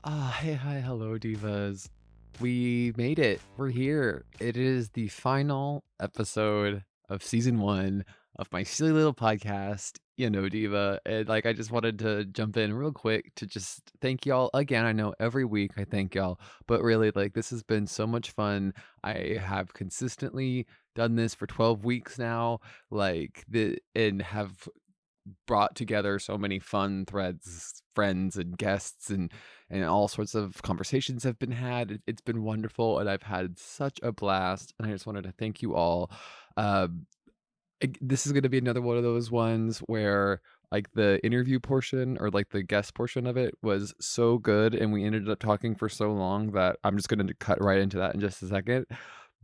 Hey, hi, hello, divas. We made it. We're here. It is the final episode of season one of my silly little podcast, Diva. And I just wanted to jump in real quick to just thank y'all again. I know every week I thank y'all, but really, this has been so much fun. I have consistently done this for 12 weeks now, and have brought together so many fun threads, friends, and guests, and all sorts of conversations have been had. It's been wonderful, and I've had such a blast. And I just wanted to thank you all. Um, this is going to be another one of those ones where the interview portion or the guest portion of it was so good, and we ended up talking for so long that I'm just going to cut right into that in just a second.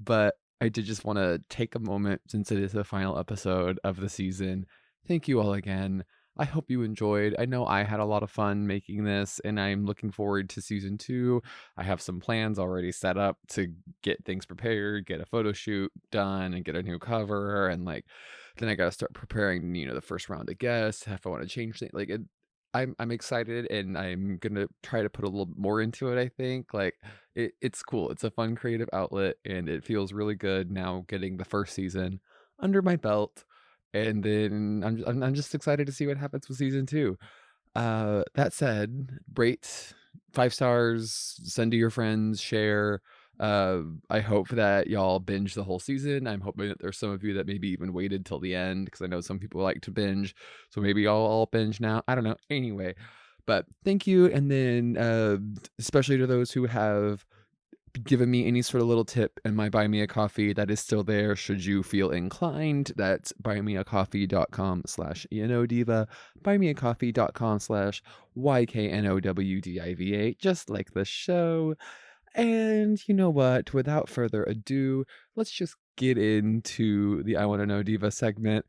But I did just want to take a moment, since it is the final episode of the season. Thank you all again. I hope you enjoyed. I know I had a lot of fun making this, and I'm looking forward to season two. I have some plans already set up to get things prepared, get a photo shoot done, and get a new cover, and then I gotta start preparing, the first round of guests. If I want to change things, I'm excited, and I'm gonna try to put a little more into it. I think it's cool. It's a fun creative outlet, and it feels really good now getting the first season under my belt. And then I'm just excited to see what happens with season two. That said, rate 5 stars, send to your friends, share. I hope that y'all binge the whole season. I'm hoping that there's some of you that maybe even waited till the end, because I know some people like to binge. So maybe y'all all binge now. I don't know. Anyway, but thank you. And then especially to those who have given me any sort of little tip in my Buy Me a Coffee, that is still there should you feel inclined. That's buymeacoffee.com/diva, buymeacoffee.com/YKNOWDIVA, just like the show. And you know what? Without further ado, let's just get into the I Want to Know Diva segment.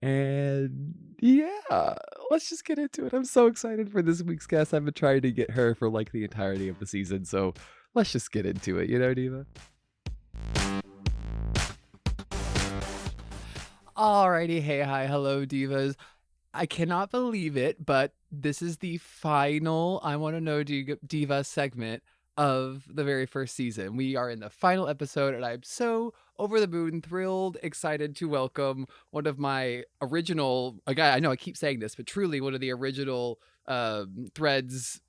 And yeah, let's just get into it. I'm so excited for this week's guest. I've been trying to get her for the entirety of the season. So let's just get into it, Diva? Alrighty, hey, hi, hello, divas. I cannot believe it, but this is the final I Want to Know Diva segment of the very first season. We are in the final episode, and I'm so over the moon, thrilled, excited to welcome one of my original, a guy, I know I keep saying this, but truly one of the original friends,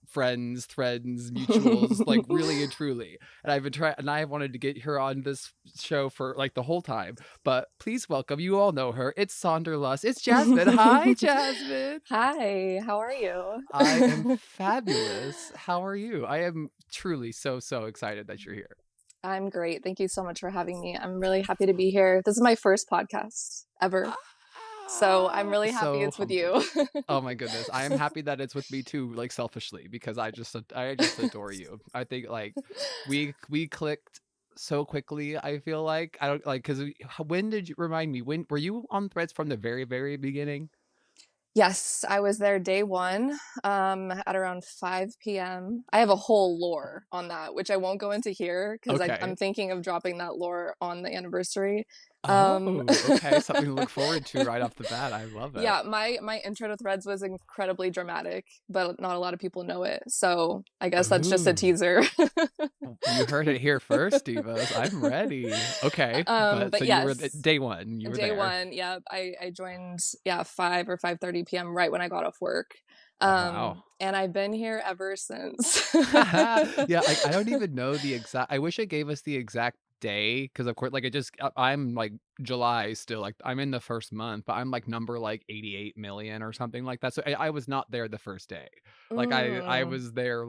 mutuals, really and truly. And I've been trying, and I wanted to get her on this show for the whole time. But please welcome, you all know her. It's Sonderlust. It's Jasmine. Hi, Jasmine. Hi, how are you? I am fabulous. How are you? I am truly so excited that you're here. I'm great. Thank you so much for having me. I'm really happy to be here. This is my first podcast ever. So I'm really happy So it's with humbled. you. Oh my goodness. I am happy that it's with me too, selfishly, because I just adore you. I think we clicked so quickly. I feel like I don't because when did you remind me, when were you on Threads from the very beginning? Yes, I was there day one, at around 5 p.m. I have a whole lore on that, which I won't go into here because I'm Okay. thinking of dropping that lore on the anniversary. Um, Oh, okay. Something to look forward to right off the bat. I love it. yeah, my intro to Threads was incredibly dramatic, but not a lot of people know it. So I guess that's just a Ooh. teaser. You heard it here first, divas. I'm ready. Okay, but so But you were yes, day one. You were day there. one, yeah, I joined 5 or 5:30 p.m. right when I got off work. Wow. And I've been here ever since. Yeah, I don't even know the exact. I wish it gave us the exact day, because of course, I'm July still. I'm in the first month, but I'm number 88 million or something like that. So I was not there the first day. I Mm, was there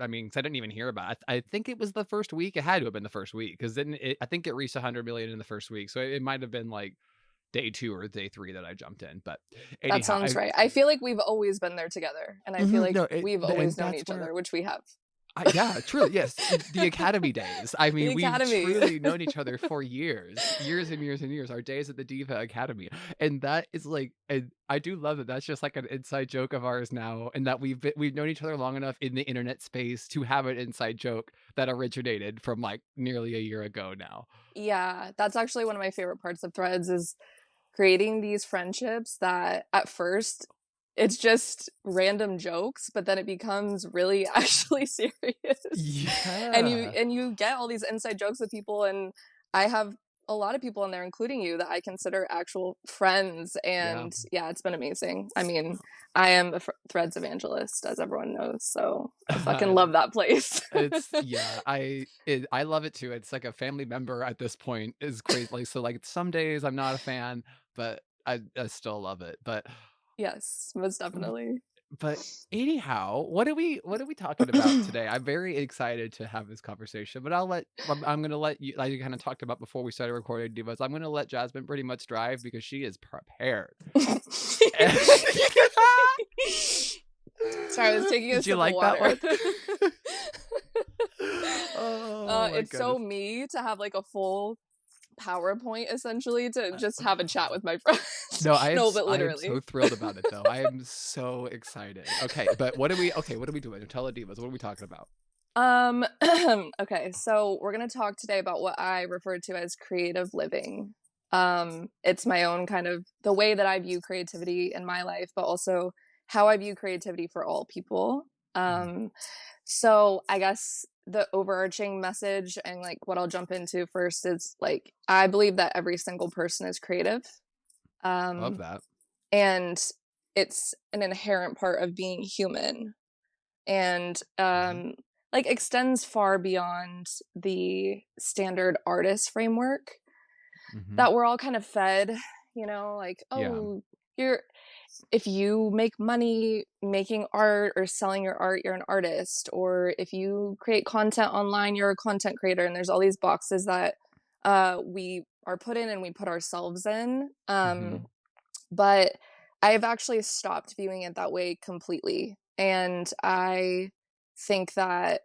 I mean, 'cause I didn't even hear about it. I think it was the first week. It had to have been the first week, because then I think it reached 100 million in the first week. So it might have been day two or day three that I jumped in. But that anyhow, sounds right. I feel like we've always been there together, and I feel like no, we've and always known that's each where other, which we have. yeah, truly, yes, the academy days. I The mean, we've academy. truly known each other for years and years and years. Our days at the Diva Academy, and that is and I do love that. That's just an inside joke of ours now, and that we've known each other long enough in the internet space to have an inside joke that originated from nearly a year ago now. Yeah, that's actually one of my favorite parts of Threads is creating these friendships that at first it's just random jokes, but then it becomes really actually serious. Yeah. And you get all these inside jokes with people, and I have a lot of people in there, including you, that I consider actual friends. Yeah. And yeah, it's been amazing. I mean, I am a Threads evangelist, as everyone knows, so I fucking love that place. It's yeah, I love it too. It's like a family member at this point is crazy. Like, so like some days I'm not a fan, but I still love it. Yes, most definitely. But anyhow, what are we talking about today? I'm very excited to have this conversation, but I'm gonna let you, like you kind of talked about before we started recording, divas. I'm gonna let Jasmine pretty much drive because she is prepared. Sorry, I was taking a Did you sip of like that water. one? Oh my It's so goodness. me to have like a full PowerPoint essentially to just have a chat with my friends. No, No, but I am literally. so thrilled about it though. I am so excited. Okay, what are we doing? Tell the divas, what are we talking about? Um okay, so we're going to talk today about what I refer to as creative living. It's my own kind of the way that I view creativity in my life, but also how I view creativity for all people. Mhm. Um so I guess the overarching message and like what I'll jump into first is like I believe that every single person is creative. Love Um that. and it's an inherent part of being human, and Mhm. like extends far beyond the standard artist framework Mhm. that we're all kind of fed, like, Yeah. oh, you're if you make money making art or selling your art, you're an artist, or if you create content online, you're a content creator. And there's all these boxes that we are put in and we put ourselves in. Mhm. But I've actually stopped viewing it that way completely. And I think that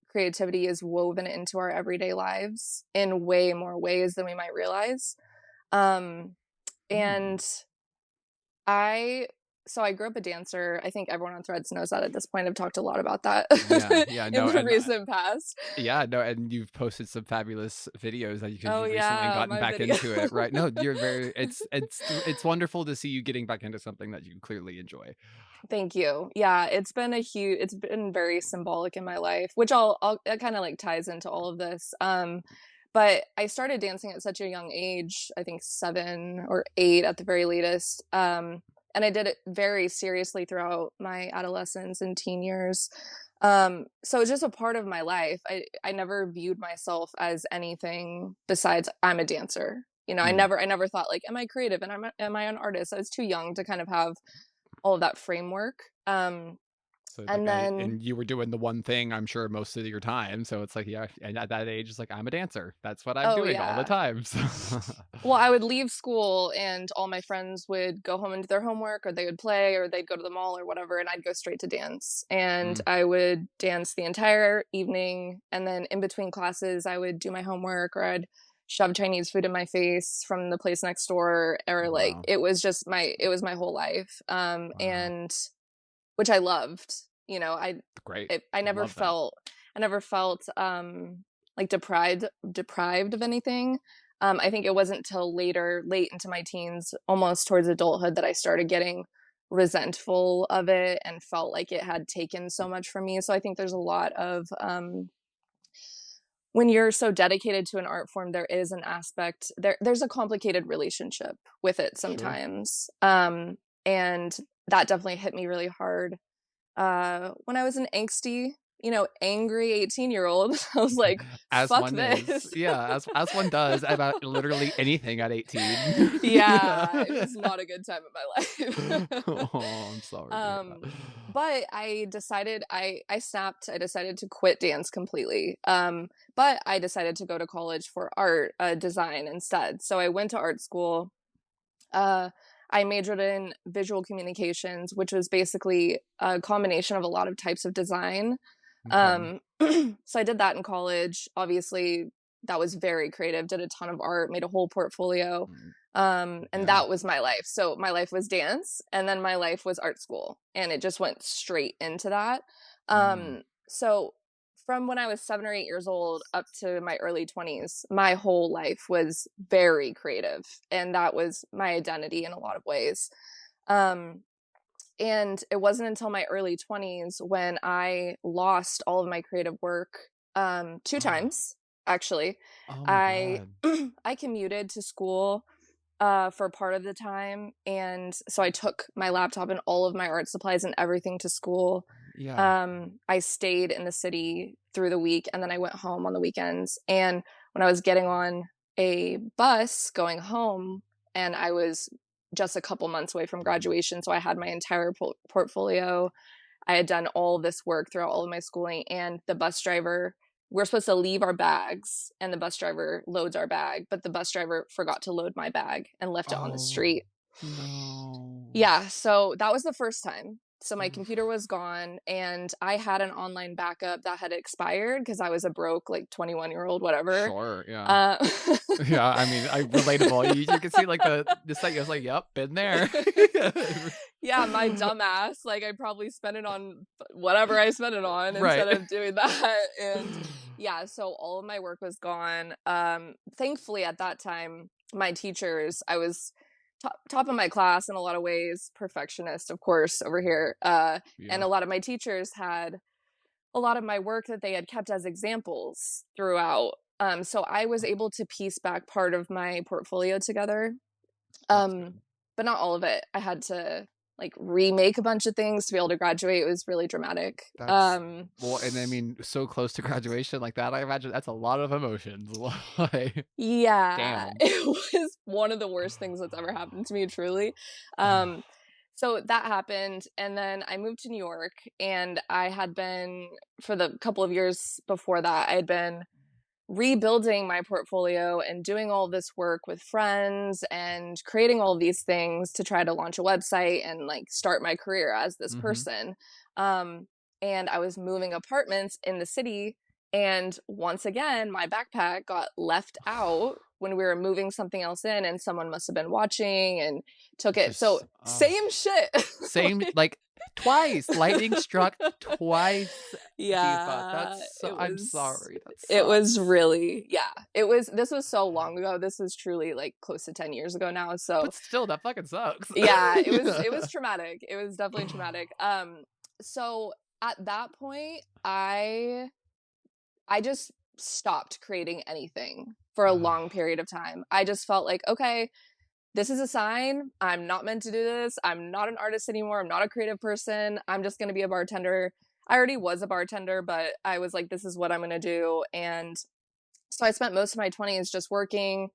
creativity is woven into our everyday lives in way more ways than we might realize. Um, Mm. and I so I grew up a dancer. I think everyone on Threads knows that at this point. I've talked a lot about that Yeah, yeah, in no, the and recent past. yeah, no, and you've posted some fabulous videos that because Oh you've recently yeah, gotten my back video. into it, right? No, you're very it's wonderful to see you getting back into something that you clearly enjoy. Thank you. Yeah, it's been very symbolic in my life, which I'll it kind of like ties into all of this. But I started dancing at such a young age, I think 7 or 8 at the very latest. And I did it very seriously throughout my adolescence and teen years. So it's just a part of my life. I never viewed myself as anything besides I'm a dancer. Mm. I never thought like, am I creative and am I an artist? I was too young to kind of have all of that framework. So like And then, and you were doing the one thing I'm sure most of your time. So it's like, yeah, and at that age, it's like I'm a dancer. That's what I'm oh doing all the yeah. time. So Well, I would leave school and all my friends would go home and do their homework, or they would play, or they'd go to the mall or whatever, and I'd go straight to dance. And Mm. I would dance the entire evening. And then in between classes, I would do my homework, or I'd shove Chinese food in my face from the place next door, or like Wow. it was my whole life. Wow. And which I loved. Great. I never Love that. felt like deprived of anything. I think it wasn't till later, late into my teens, almost towards adulthood, that I started getting resentful of it and felt like it had taken so much from me. So I think there's a lot of when you're so dedicated to an art form, there is an aspect there's a complicated relationship with it Sure. sometimes. And that definitely hit me really hard when I was an angsty, angry 18-year-old. I was like, As fuck one is. this. Yeah, as one does about literally anything at 18. Yeah, Yeah. it was not a good time in my life. Oh, I'm sorry to hear that. But I snapped. I decided to quit dance completely. But I decided to go to college for art design instead. So I went to art school. Uh, I majored in visual communications, which was basically a combination of a lot of types of design. Okay. So I did that in college. Obviously, that was very creative. Did a ton of art, made a whole portfolio. Mm, And yeah. that was my life. So my life was dance, and then my life was art school, and it just went straight into that. Mm, So from when I was 7 or 8 years old up to my early 20s, my whole life was very creative. And that was my identity in a lot of ways. Um, And it wasn't until my early 20s when I lost all of my creative work, 2 Oh, times, actually. oh my I god. I commuted to school, for part of the time, and so I took my laptop and all of my art supplies and everything to school. Yeah. I stayed in the city through the week, and then I went home on the weekends, and when I was getting on a bus going home, and I was just a couple months away from graduation, so I had my entire portfolio. I had done all this work throughout all of my schooling, and the bus driver, we're supposed to leave our bags, and the bus driver loads our bag, but the bus driver forgot to load my bag and left it on the Oh, street. no. Yeah, so that was the first time. So my computer Oof. was gone, and I had an online backup that had expired because I was a broke, like, 21-year-old, whatever. Sure, yeah. Uh, Yeah, I mean, I relatable. You can see, like, the site, I was like, "Yep, been there." yeah, my dumbass, like, I probably spent it on whatever I spent it on Right. instead of doing that, and yeah, so all of my work was gone. Thankfully, at that time, my teachers, I was top of my class in a lot of ways, perfectionist, of course, over here, and Yeah. a lot of my teachers had a lot of my work that they had kept as examples throughout, so I was able to piece back part of my portfolio together, That's um, good. but not all of it. I had to, like, remake a bunch of things to be able to graduate. It was really dramatic. That's well, and I mean, so close to graduation like that, I imagine that's a lot of emotions. Like, Yeah, damn. it was one of the worst things that's ever happened to me, truly. Um, so that happened, and then I moved to New York, and I had been, for the couple of years before that, I had been rebuilding my portfolio and doing all this work with friends and creating all these things to try to launch a website and, like, start my career as this Mhm. person. Um, and I was moving apartments in the city, and once again, my backpack got left out when we were moving something else in, and someone must have been watching and took it. So Just, same shit. same, Like, like, twice. Lightning struck twice, diva. yeah, That's so I'm sorry. That it was sucks. really, yeah. This was so long ago. This was truly, like, close to 10 years ago now. So But still, that fucking sucks. yeah, it was traumatic. It was definitely traumatic. So at that point, I just stopped creating anything for a long period of time. I just felt like, okay, this is a sign. I'm not meant to do this. I'm not an artist anymore. I'm not a creative person. I'm just going to be a bartender. I already was a bartender, but I was like, this is what I'm going to do. And so I spent most of my 20s just working,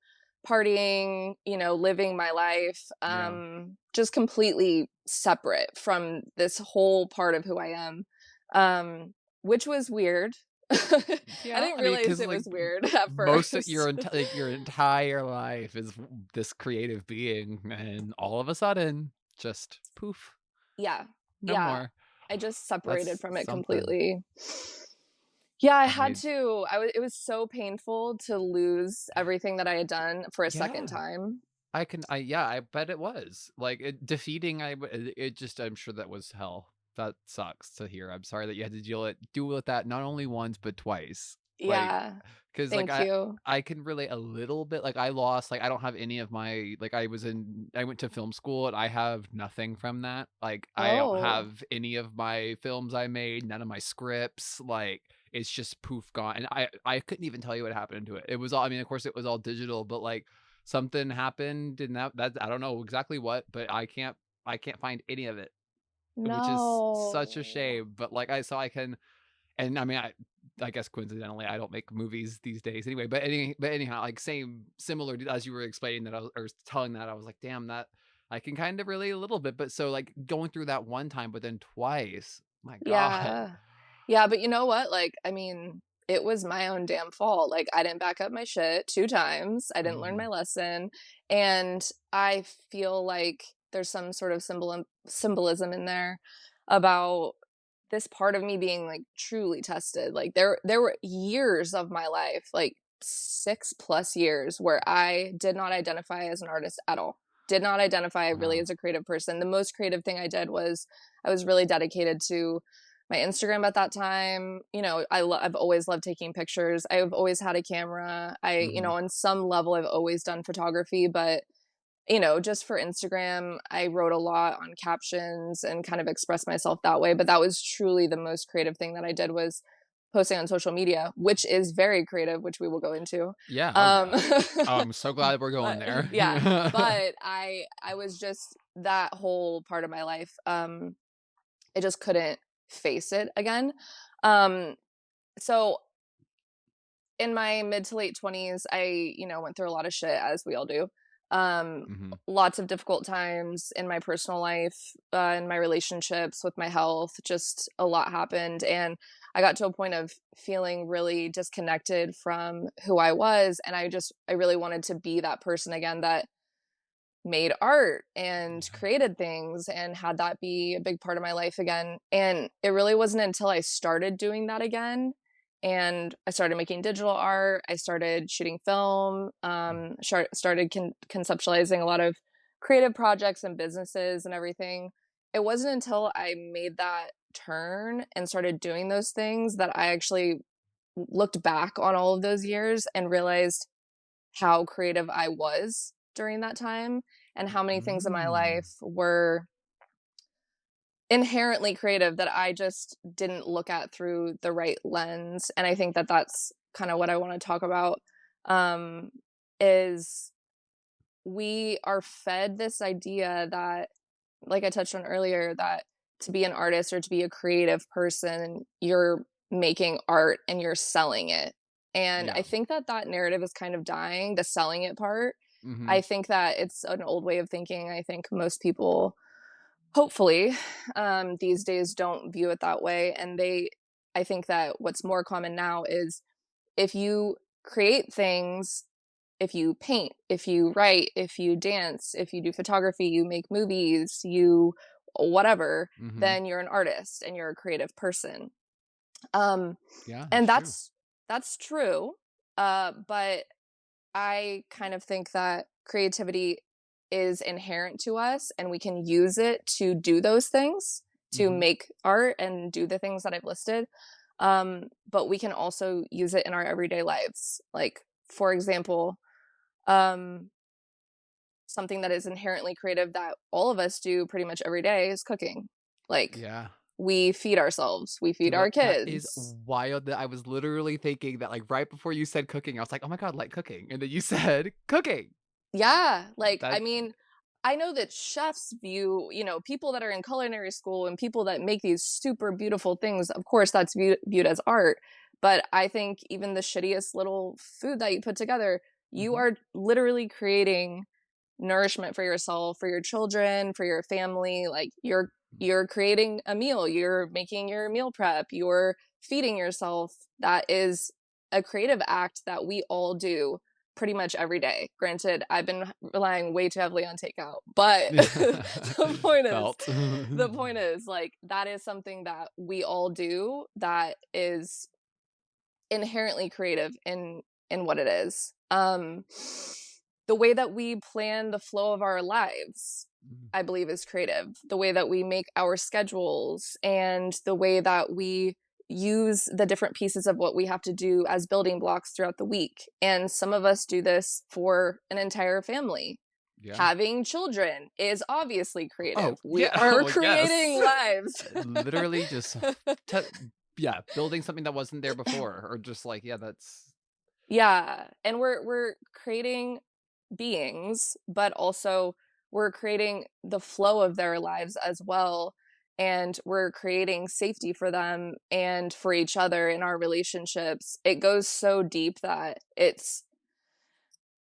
partying, living my life, Yeah. just completely separate from this whole part of who I am, which was weird. I Yeah, didn't I mean, realize because it like, was weird at most of first. your entire life is this creative being, and all of a sudden, just poof, Yeah. no Yeah. more. I just separated That's from it something. completely. Yeah, I I had mean, to. It was so painful to lose everything that I had done for a second yeah. time. I bet it was. Like, defeating, it just I'm sure that was hell. That sucks to hear. I'm sorry that you had to deal with that not only once, but twice. Like, Yeah. cause like, Thank you. I can relate a little bit. Like, I lost, like, I don't have any of my, like, I went to film school and I have nothing from that. Like, I don't Oh, have any of my films I made, none of my scripts. Like, it's just poof gone. And I couldn't even tell you what happened to it. It was all, I mean, of course it was all digital, but like, something happened and that I don't know exactly what, but I can't find any of it, which is such a no. shame. But like, I can, and I mean, I guess coincidentally I don't make movies these days anyway. But anyhow, like, similar as you were explaining that, or telling that, I was like, damn, that I can kind of relate a little bit. But so like going through that one time, but then twice, my God. Yeah. Yeah, but you know what? Like, I mean, it was my own damn fault. Like, I didn't back up my shit 2 times. I didn't learn Mm, my lesson, and I feel like there's some sort of symbolism in there about this part of me being, like, truly tested. Like, there were years of my life, like 6 plus years, where I did not identify as an artist at all. Did not identify really wow. as a creative person. The most creative thing I did was I was really dedicated to my Instagram at that time. I've always loved taking pictures. I've always had a camera. Hmm. On some level, I've always done photography, but just for Instagram, I wrote a lot on captions and kind of expressed myself that way. But that was truly the most creative thing that I did was posting on social media, which is very creative, which we will go into. Yeah, oh Um, yeah. Oh, I'm so glad we're going but there. yeah, but I was just that whole part of my life. I just couldn't face it again. Um, so in my mid to late 20s, I, went through a lot of shit as we all do. Mhm. Lots of difficult times in my personal life, in my relationships, with my health, just a lot happened. And I got to a point of feeling really disconnected from who I was. And I really wanted to be that person again that made art and Yeah. created things and had that be a big part of my life again. And it really wasn't until I started doing that again and I started making digital art, I started shooting film, Mm. started conceptualizing a lot of creative projects and businesses and everything. It wasn't until I made that turn and started doing those things that I actually looked back on all of those years and realized how creative I was during that time and how many things in my Mm. life were inherently creative that I just didn't look at through the right lens. And I think that that's kind of what I want to talk about, um, is we are fed this idea that, like I touched on earlier, that to be an artist or to be a creative person, you're making art and you're selling it. And I Yeah. think that that narrative is kind of dying, the selling it part. I Mhm. think that it's an old way of thinking. I think most people, hopefully, these days don't view it that way. I think that what's more common now is if you create things, if you paint, if you write, if you dance, if you do photography, you make movies, you whatever, Mhm. then you're an artist and you're a creative person. Um, Yeah, that's and true. that's true. But I kind of think that creativity is inherent to us and we can use it to do those things, to Mhm. make art and do the things that I've listed. But we can also use it in our everyday lives. Like, for example, um, something that is inherently creative that all of us do pretty much every day is cooking. Like, Yeah. we feed ourselves, we feed Dude, our that is kids. wild that I was literally thinking that, like, right before you said cooking, I was like, "Oh my god, like cooking," and then you said cooking. Yeah, like, I That mean, I know that chefs view, people that are in culinary school and people that make these super beautiful things, of course, that's viewed as art. But I think even the shittiest little food that you put together, you Mhm. are literally creating nourishment for yourself, for your children, for your family. Like you're creating a meal, you're making your meal prep, you're feeding yourself. That is a creative act that we all do pretty much every day. Granted, I've been relying way too heavily on takeout, but the point is, Felt. like that is something that we all do that is inherently creative in what it is. The way that we plan the flow of our lives, Mhm. I believe, is creative. The way that we make our schedules and the way that we use the different pieces of what we have to do as building blocks throughout the week. And some of us do this for an entire family. Yeah. Having children is obviously creative. Oh, We yeah. are Well, yes. creating lives. Literally just t yeah, building something that wasn't there before or just like, yeah, that's Yeah, and we're creating beings, but also we're creating the flow of their lives as well. And we're creating safety for them and for each other in our relationships. It goes so deep that it's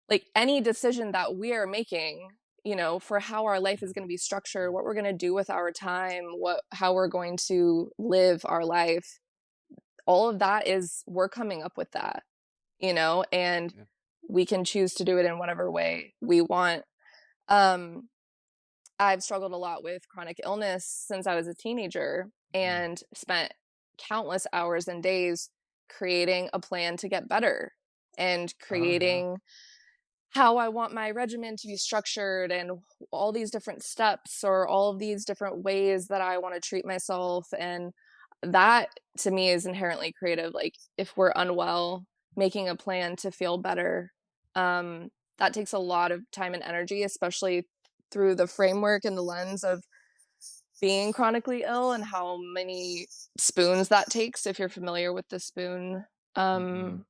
like any decision that we are making, for how our life is going to be structured, what we're going to do with our time, how we're going to live our life. All of that is we're coming up with that, and yeah. we can choose to do it in whatever way we want. Um, I've struggled a lot with chronic illness since I was a teenager Mm. and spent countless hours and days creating a plan to get better and Oh, yeah. creating how I want my regimen to be structured and all these different steps or all of these different ways that I want to treat myself. And that to me is inherently creative. Like if we're unwell, making a plan to feel better. that takes a lot of time and energy, especially through the framework and the lens of being chronically ill and how many spoons that takes, if you're familiar with the spoon. Mm-mm. Um,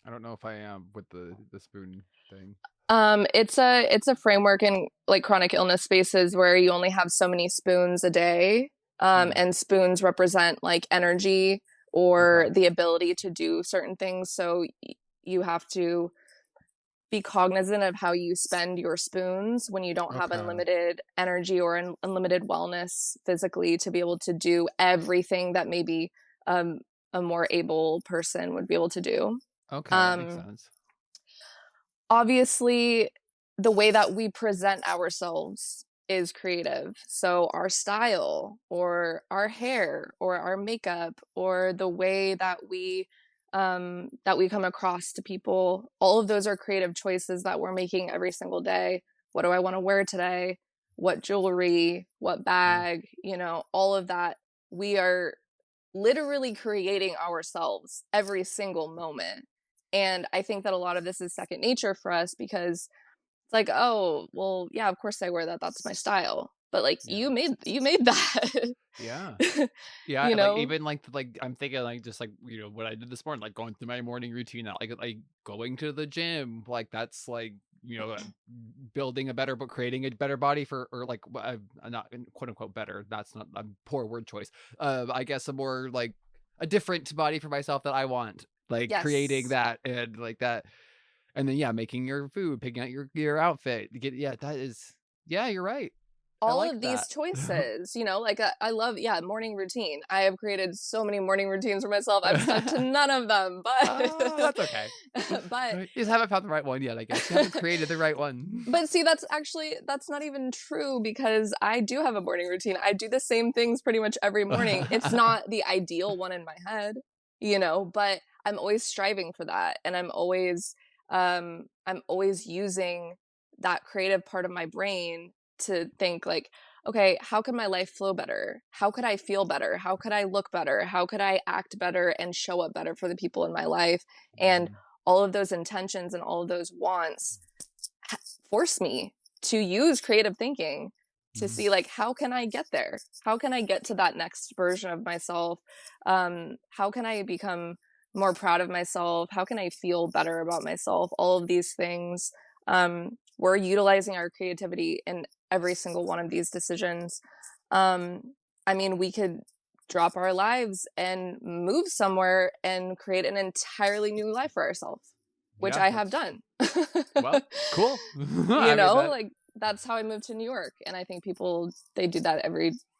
I don't know if I am with the spoon thing. it's a framework in like chronic illness spaces where you only have so many spoons a day, Hmm. and spoons represent like energy or Okay. the ability to do certain things. So you have to be cognizant of how you spend your spoons when you don't have Okay. unlimited energy or unlimited wellness physically to be able to do everything that maybe um, a more able person would be able to do. Okay, that makes Um, sense. Obviously, the way that we present ourselves is creative. So our style or our hair or our makeup or the way that we come across to people, all of those are creative choices that we're making every single day. What do I want to wear today? What jewelry, what Yeah. bag, all of that. We are literally creating ourselves every single moment. And I think that a lot of this is second nature for us because it's like, oh, well, yeah, of course I wear that. That's my style. But like Yeah. you made that. Yeah. Yeah, you like know? even like I'm thinking like just like what I did this morning, like going through my morning routine, like going to the gym, like that's like building a better but creating a better body for or like not quote unquote better. That's not a poor word choice. I guess a more like a different body for myself that I want, like creating Yes. that and like that, and then yeah, making your food, picking out your outfit. Get yeah, that is yeah, you're right. I All like of these that. choices, like I love, yeah, morning routine. I have created so many morning routines for myself. I've stuck to none of them, but That's okay. but You just haven't found the right one yet, I guess. You haven't created the right one. but see, that's not even true because I do have a morning routine. I do the same things pretty much every morning. It's not the ideal one in my head, but I'm always striving for that, and I'm always using that creative part of my brain to think like, okay, how could my life flow better? How could I feel better? How could I look better? How could I act better and show up better for the people in my life? And Mhm. all of those intentions and all of those wants force me to use creative thinking to Mhm. see like how can I get there, how can I get to that next version of myself, how can I become more proud of myself, how can I feel better about myself, all of these things. We're utilizing our creativity in every single one of these decisions. I mean, we could drop our lives and move somewhere and create an entirely new life for ourselves, which Yeah, I have that's done. well, cool. I mean that Like that's how I moved to New York. And I think people, they do that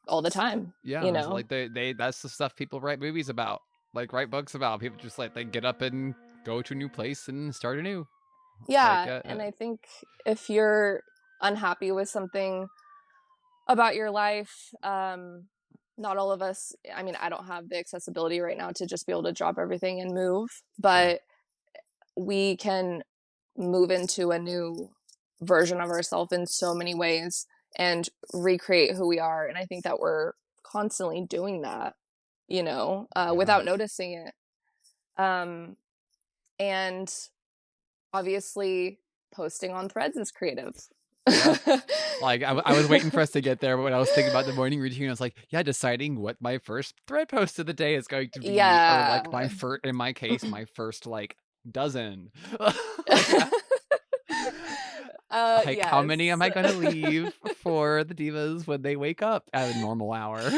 all the time, yeah, it's like they that's the stuff people write movies about, like write books about. People just like they get up and go to a new place and start anew. Like Yeah. And I think if you're unhappy with something about your life, not all of us, I mean, I don't have the accessibility right now to just be able to drop everything and move, sure. but we can move into a new version of ourselves in so many ways and recreate who we are. And I think that we're constantly doing that, Yeah. without noticing it. Um, and obviously, posting on threads is creative. Yeah. Like I was waiting for us to get there, but when I was thinking about the morning routine, I was like, yeah, deciding what my first thread post of the day is going to be, or like my Yeah. first, in my case, my first like dozen. Like, like how many Yes. am I gonna leave for the divas when they wake up at a normal hour?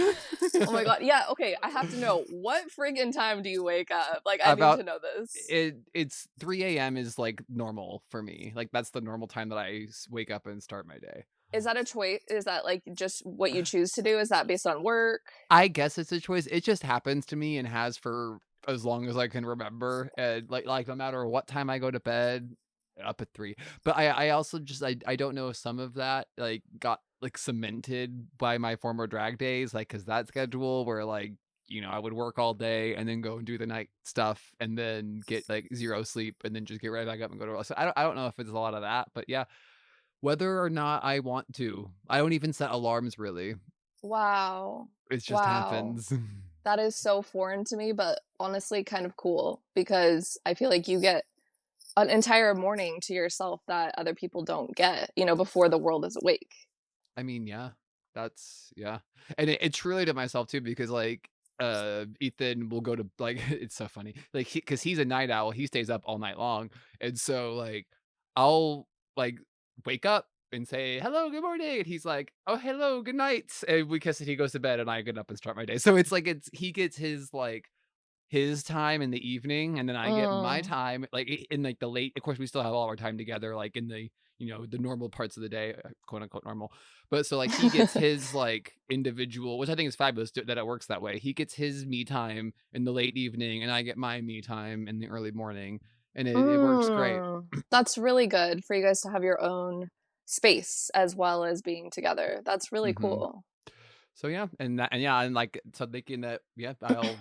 Oh my god. Yeah, okay, I have to know, what friggin' time do you wake up? Like, I need About to know this. it's 3 a.m. is like normal for me. Like that's the normal time that I wake up and start my day. Is that a choice? Is that like just what you choose to do? Is that based on work? I guess it's a choice. It just happens to me and has for as long as I can remember. And like no matter what time I go to bed, up at 3. But I also just I don't know if some of that like got like cemented by my former drag days, like cuz that schedule where like I would work all day and then go and do the night stuff and then get like zero sleep and then just get right back up and go to work. So I don't know if it's a lot of that, but yeah, whether or not I want to. I don't even set alarms really. Wow. It just Wow. happens. That is so foreign to me, but honestly kind of cool because I feel like you get an entire morning to yourself that other people don't get, before the world is awake. I mean, yeah, that's yeah, and it's really to myself too because like Ethan will go to like it's so funny like because he's a night owl, he stays up all night long, and so like I'll like wake up and say hello, good morning, and he's like, oh hello, good night, and because he goes to bed and I get up and start my day, so it's like it's he gets his time in the evening, and then I get my Mm. time, like, in, like, the late of course, we still have all our time together, like, in the, the normal parts of the day, quote, unquote, "normal." But so, like, he gets his, like, individual which I think is fabulous that it works that way. He gets his me time in the late evening, and I get my me time in the early morning, and it works great. That's really good for you guys to have your own space as well as being together. That's really Mhm. cool. So, yeah, and yeah, and, like, so thinking that, yeah, I'll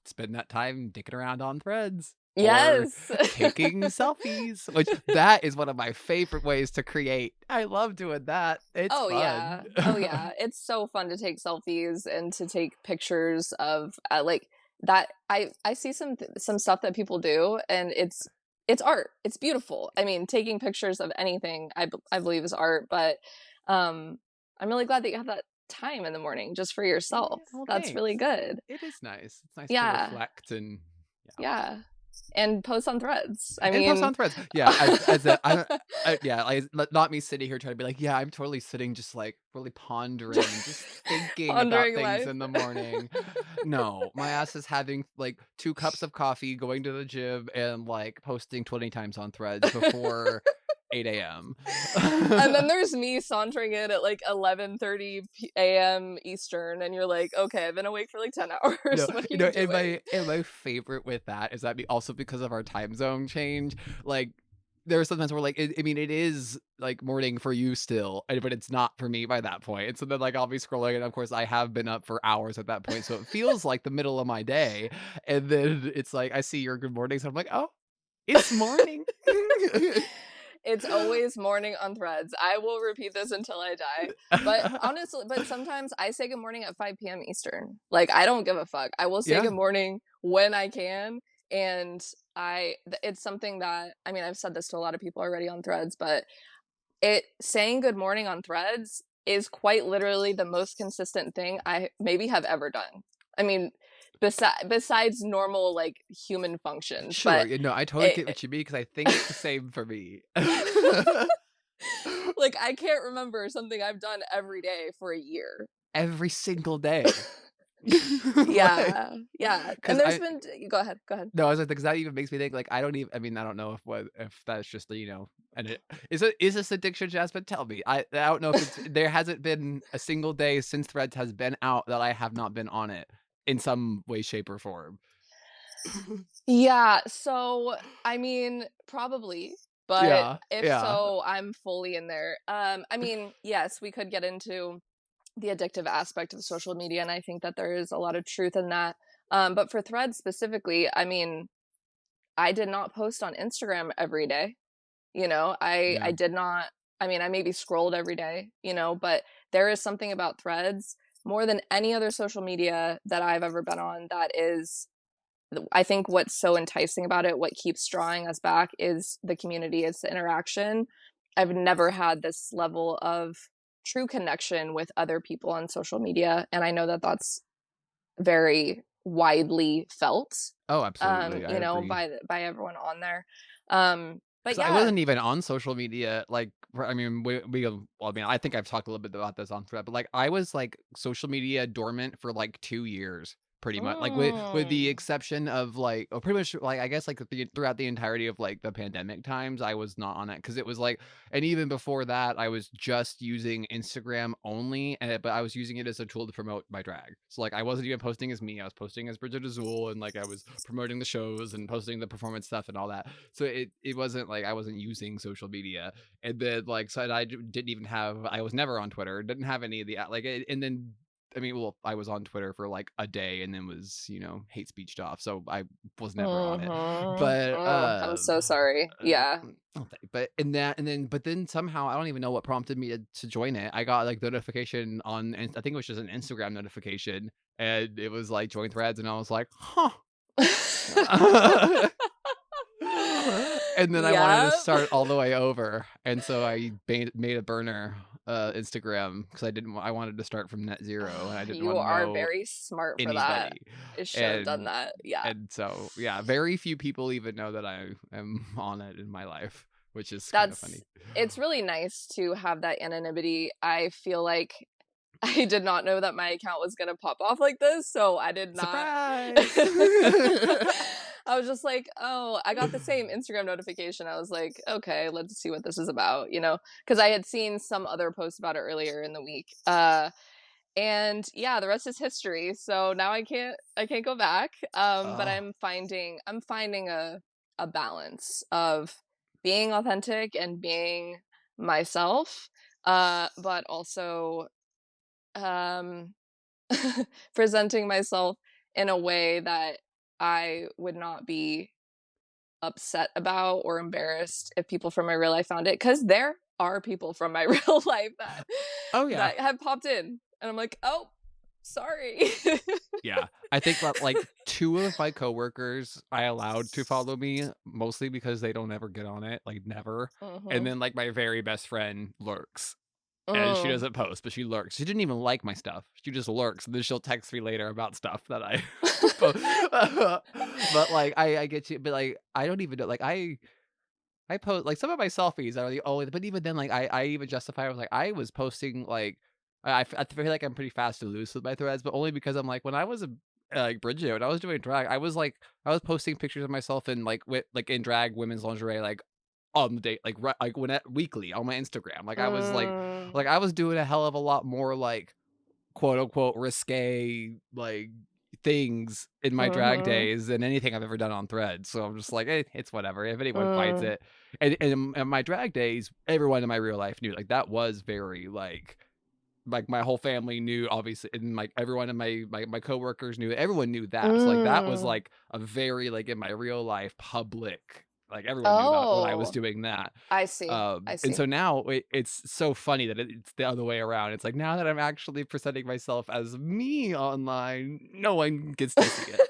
spend that time dicking around on Threads or Yes. taking selfies, which that is one of my favorite ways to create. I love doing that. It's Oh, fun. yeah. Oh, yeah. It's so fun to take selfies and to take pictures of, like, that I see some stuff that people do, and it's art. It's beautiful. I mean, taking pictures of anything, I believe is art, but, um, I'm really glad that you have that time in the morning just for yourself. Yeah, well, That's really thanks. good. It is nice. It's nice to Yeah. reflect and yeah. Yeah. And post on Threads. I And post mean on Threads. Yeah, as a yeah, like, not me sitting here trying to be like, "Yeah, I'm totally sitting just, like, really pondering, just thinking about pondering things life. in the morning." No, my ass is having, like, 2 cups of coffee, going to the gym, and, like, posting 20 times on Threads before 8 AM. And then there's me sauntering in at like 11:30 a.m. Eastern, and you're like, okay, I've been awake for like 10 hours. No, What are you doing? and my favorite with that is that also because of our time zone change, like, there are sometimes where, like, I mean, it is, like, morning for you still, but it's not for me by that point, and so then, like, I'll be scrolling, and of course, I have been up for hours at that point, so it feels like the middle of my day, and then it's like, I see your good mornings, and I'm like, "Oh, it's morning." It's always morning on Threads. I will repeat this until I die. But honestly, but sometimes I say good morning at 5 p.m. Eastern. Like, I don't give a fuck. I will say Yeah. good morning when I can. And it's something that, I mean, I've said this to a lot of people already on Threads, but saying good morning on Threads is quite literally the most consistent thing I maybe have ever done. I mean, besides normal like human functions, Sure, but I totally get it, what you mean because I think it's the same for me. like I can't remember something I've done every day for a year. Every single day. Like, Yeah, yeah. And because there's I been go ahead, go ahead. no, I was like, because that even makes me think, like, I don't even I mean, I don't know if that's just the, and is this addiction, Jasmine? Tell me. I don't know if it's there hasn't been a single day since Threads has been out that I have not been on it in some way, shape, or form. Yeah, so I mean, probably, but Yeah, if yeah, so, I'm fully in there. I mean, yes, we could get into the addictive aspect of social media, and I think that there is a lot of truth in that. But for Threads specifically, I mean, I did not post on Instagram every day. I yeah. did not. I mean, I maybe scrolled every day, but there is something about Threads more than any other social media that I've ever been on that is I think what's so enticing about it, what keeps drawing us back is the community, it's the interaction. I've never had this level of true connection with other people on social media, and I know that that's very widely felt, Oh, absolutely, I agree. by everyone on there. But 'Cause I yeah. wasn't even on social media, like, I mean, well, I mean, I think I've talked a little bit about this on Thread, but, like, I was, like, social media dormant for, like, 2 years, pretty much, like, with the Mm. exception of, like pretty much, like, I guess, like, throughout the entirety of, like, the pandemic times, I was not on it because it was, like and even before that, I was just using Instagram only, but I was using it as a tool to promote my drag. So, like, I wasn't even posting as me, I was posting as Bridget Azul, and, like, I was promoting the shows and posting the performance stuff and all that. So it wasn't like I wasn't using social media, and then like so didn't even have I was never on Twitter, didn't have any of the like, and then I mean, well, I was on Twitter for like a day and then was hate speeched off, so I was never on it. Mhm. But Oh, I'm so sorry. Yeah. but in that and then but then somehow I don't even know what prompted me to join it. I got like notification on and I think it was just an Instagram notification and it was like join threads and I was like, huh. And then I wanted to Yep. start all the way over, and so I made a burner, Instagram because I wanted to start from net 0, and I didn't You wanna are know very smart for that. anybody, I should have done and that. Yeah. so, yeah, very few people even know that I am on it in my life, which is kinda That's funny. it's really nice to have that anonymity. I feel like I did not know that my account was gonna pop off like this, so I did not. Surprise! I was just like, "Oh," I got the same Instagram notification. I was like, "Okay, let's see what this is about," because I had seen some other posts about it earlier in the week. And yeah, the rest is history. So now I can't go back. But Oh, I'm finding a balance of being authentic and being myself, but also um presenting myself in a way that I would not be upset about or embarrassed if people from my real life found it, because there are people from my real life that oh, yeah. that have popped in, and I'm like, "Oh, sorry." Yeah, I think that, like, 2 of my coworkers I allowed to follow me, mostly because they don't ever get on it, like, never, and Mhm. then, like, my very best friend lurks, and she Mm. doesn't post, but she lurks. She didn't even like my stuff, she just lurks, and then she'll text me later about stuff that I po but, like, I get you, but, like, I don't even know, like, I post like, some of my selfies are the only but even then, like, I even justify I was like, I was posting, like I feel like I'm pretty fast to loose with my threads, but only because I'm like, when I was like, Bridget, when I was doing drag, I was posting pictures of myself in, like, in drag women's lingerie, like, on the date, like, when at weekly on my Instagram, Mm. I was doing a hell of a lot more, like, quote unquote risque, like, things in my drag Mhm. days than anything I've ever done on Threads, so I'm just like, it's whatever, if anyone fights Mm. it." And in my drag days, everyone in my real life knew, like, that was very, like, my whole family knew, obviously, and, like, everyone in my coworkers knew, everyone knew that, so, like, that was, Mm. like, a very, like, in my real life, public like, everyone knew about when I was Oh, doing that. I see. I And see. so now it's so funny that it's the other way around. It's like, now that I'm actually presenting myself as me online, no one gets to see it.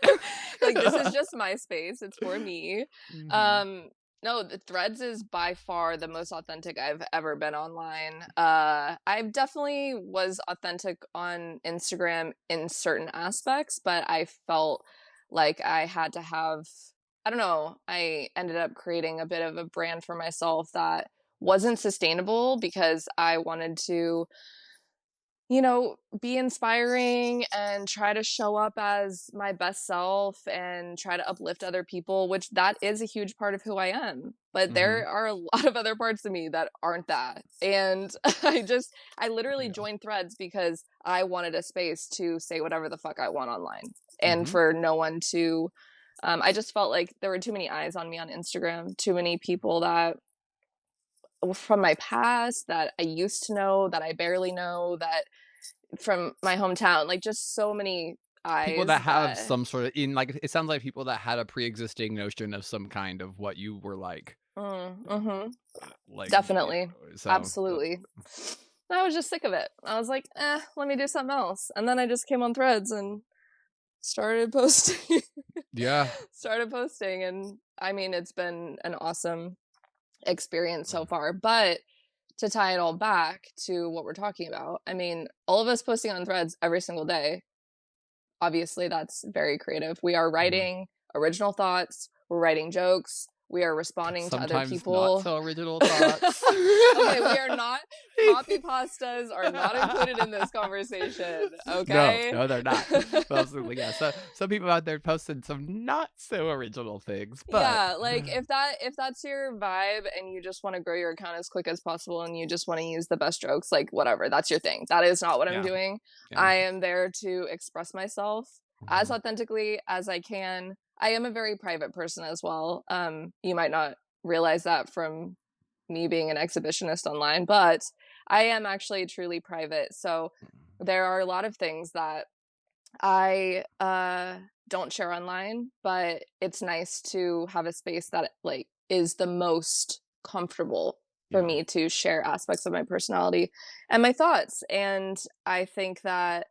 Like, this is just my space, it's for me. Mhm. Um, no, the Threads is by far the most authentic I've ever been online. I definitely was authentic on Instagram in certain aspects, but I felt like I had to have I don't know, I ended up creating a bit of a brand for myself that wasn't sustainable because I wanted to be inspiring and try to show up as my best self and try to uplift other people, which that is a huge part of who I am. But Mhm. there are a lot of other parts of me that aren't that. And I literally Yeah. joined Threads because I wanted a space to say whatever the fuck I want online and Mhm. for no one to. I just felt like there were too many eyes on me on Instagram, too many people that from my past that I used to know, that I barely know, that from my hometown, like, just so many People that eyes have that some sort of in like, it sounds like people that had a pre-existing notion of some kind of what you were like. mhm, Like, yeah, definitely, so, absolutely. I was just sick of it. I was like, let me do something else," and then I just came on Threads and started posting yeah. started posting, and, I mean, it's been an awesome experience so Mm. far, but to tie it all back to what we're talking about, I mean, all of us posting on Threads every single day, obviously that's very creative. We are Mhm. writing original thoughts, we're writing jokes, we are responding to other Sometimes not people. so original thoughts. Okay, we are not copy pastas are not included in this conversation, No, okay? no, they're not. Absolutely, yeah. So some people out there posting some not so original things, but Yeah, like if that's your vibe and you just want to grow your account as quick as possible and you just want to use the best jokes, like whatever, that's your thing. That is not what I'm yeah, doing. yeah. I am there to express myself as Mhm. authentically as I can. I am a very private person as well. You might not realize that from me being an exhibitionist online, but I am actually truly private. So there are a lot of things that I don't share online, but it's nice to have a space that like is the most comfortable for Yeah. me to share aspects of my personality and my thoughts. And I think that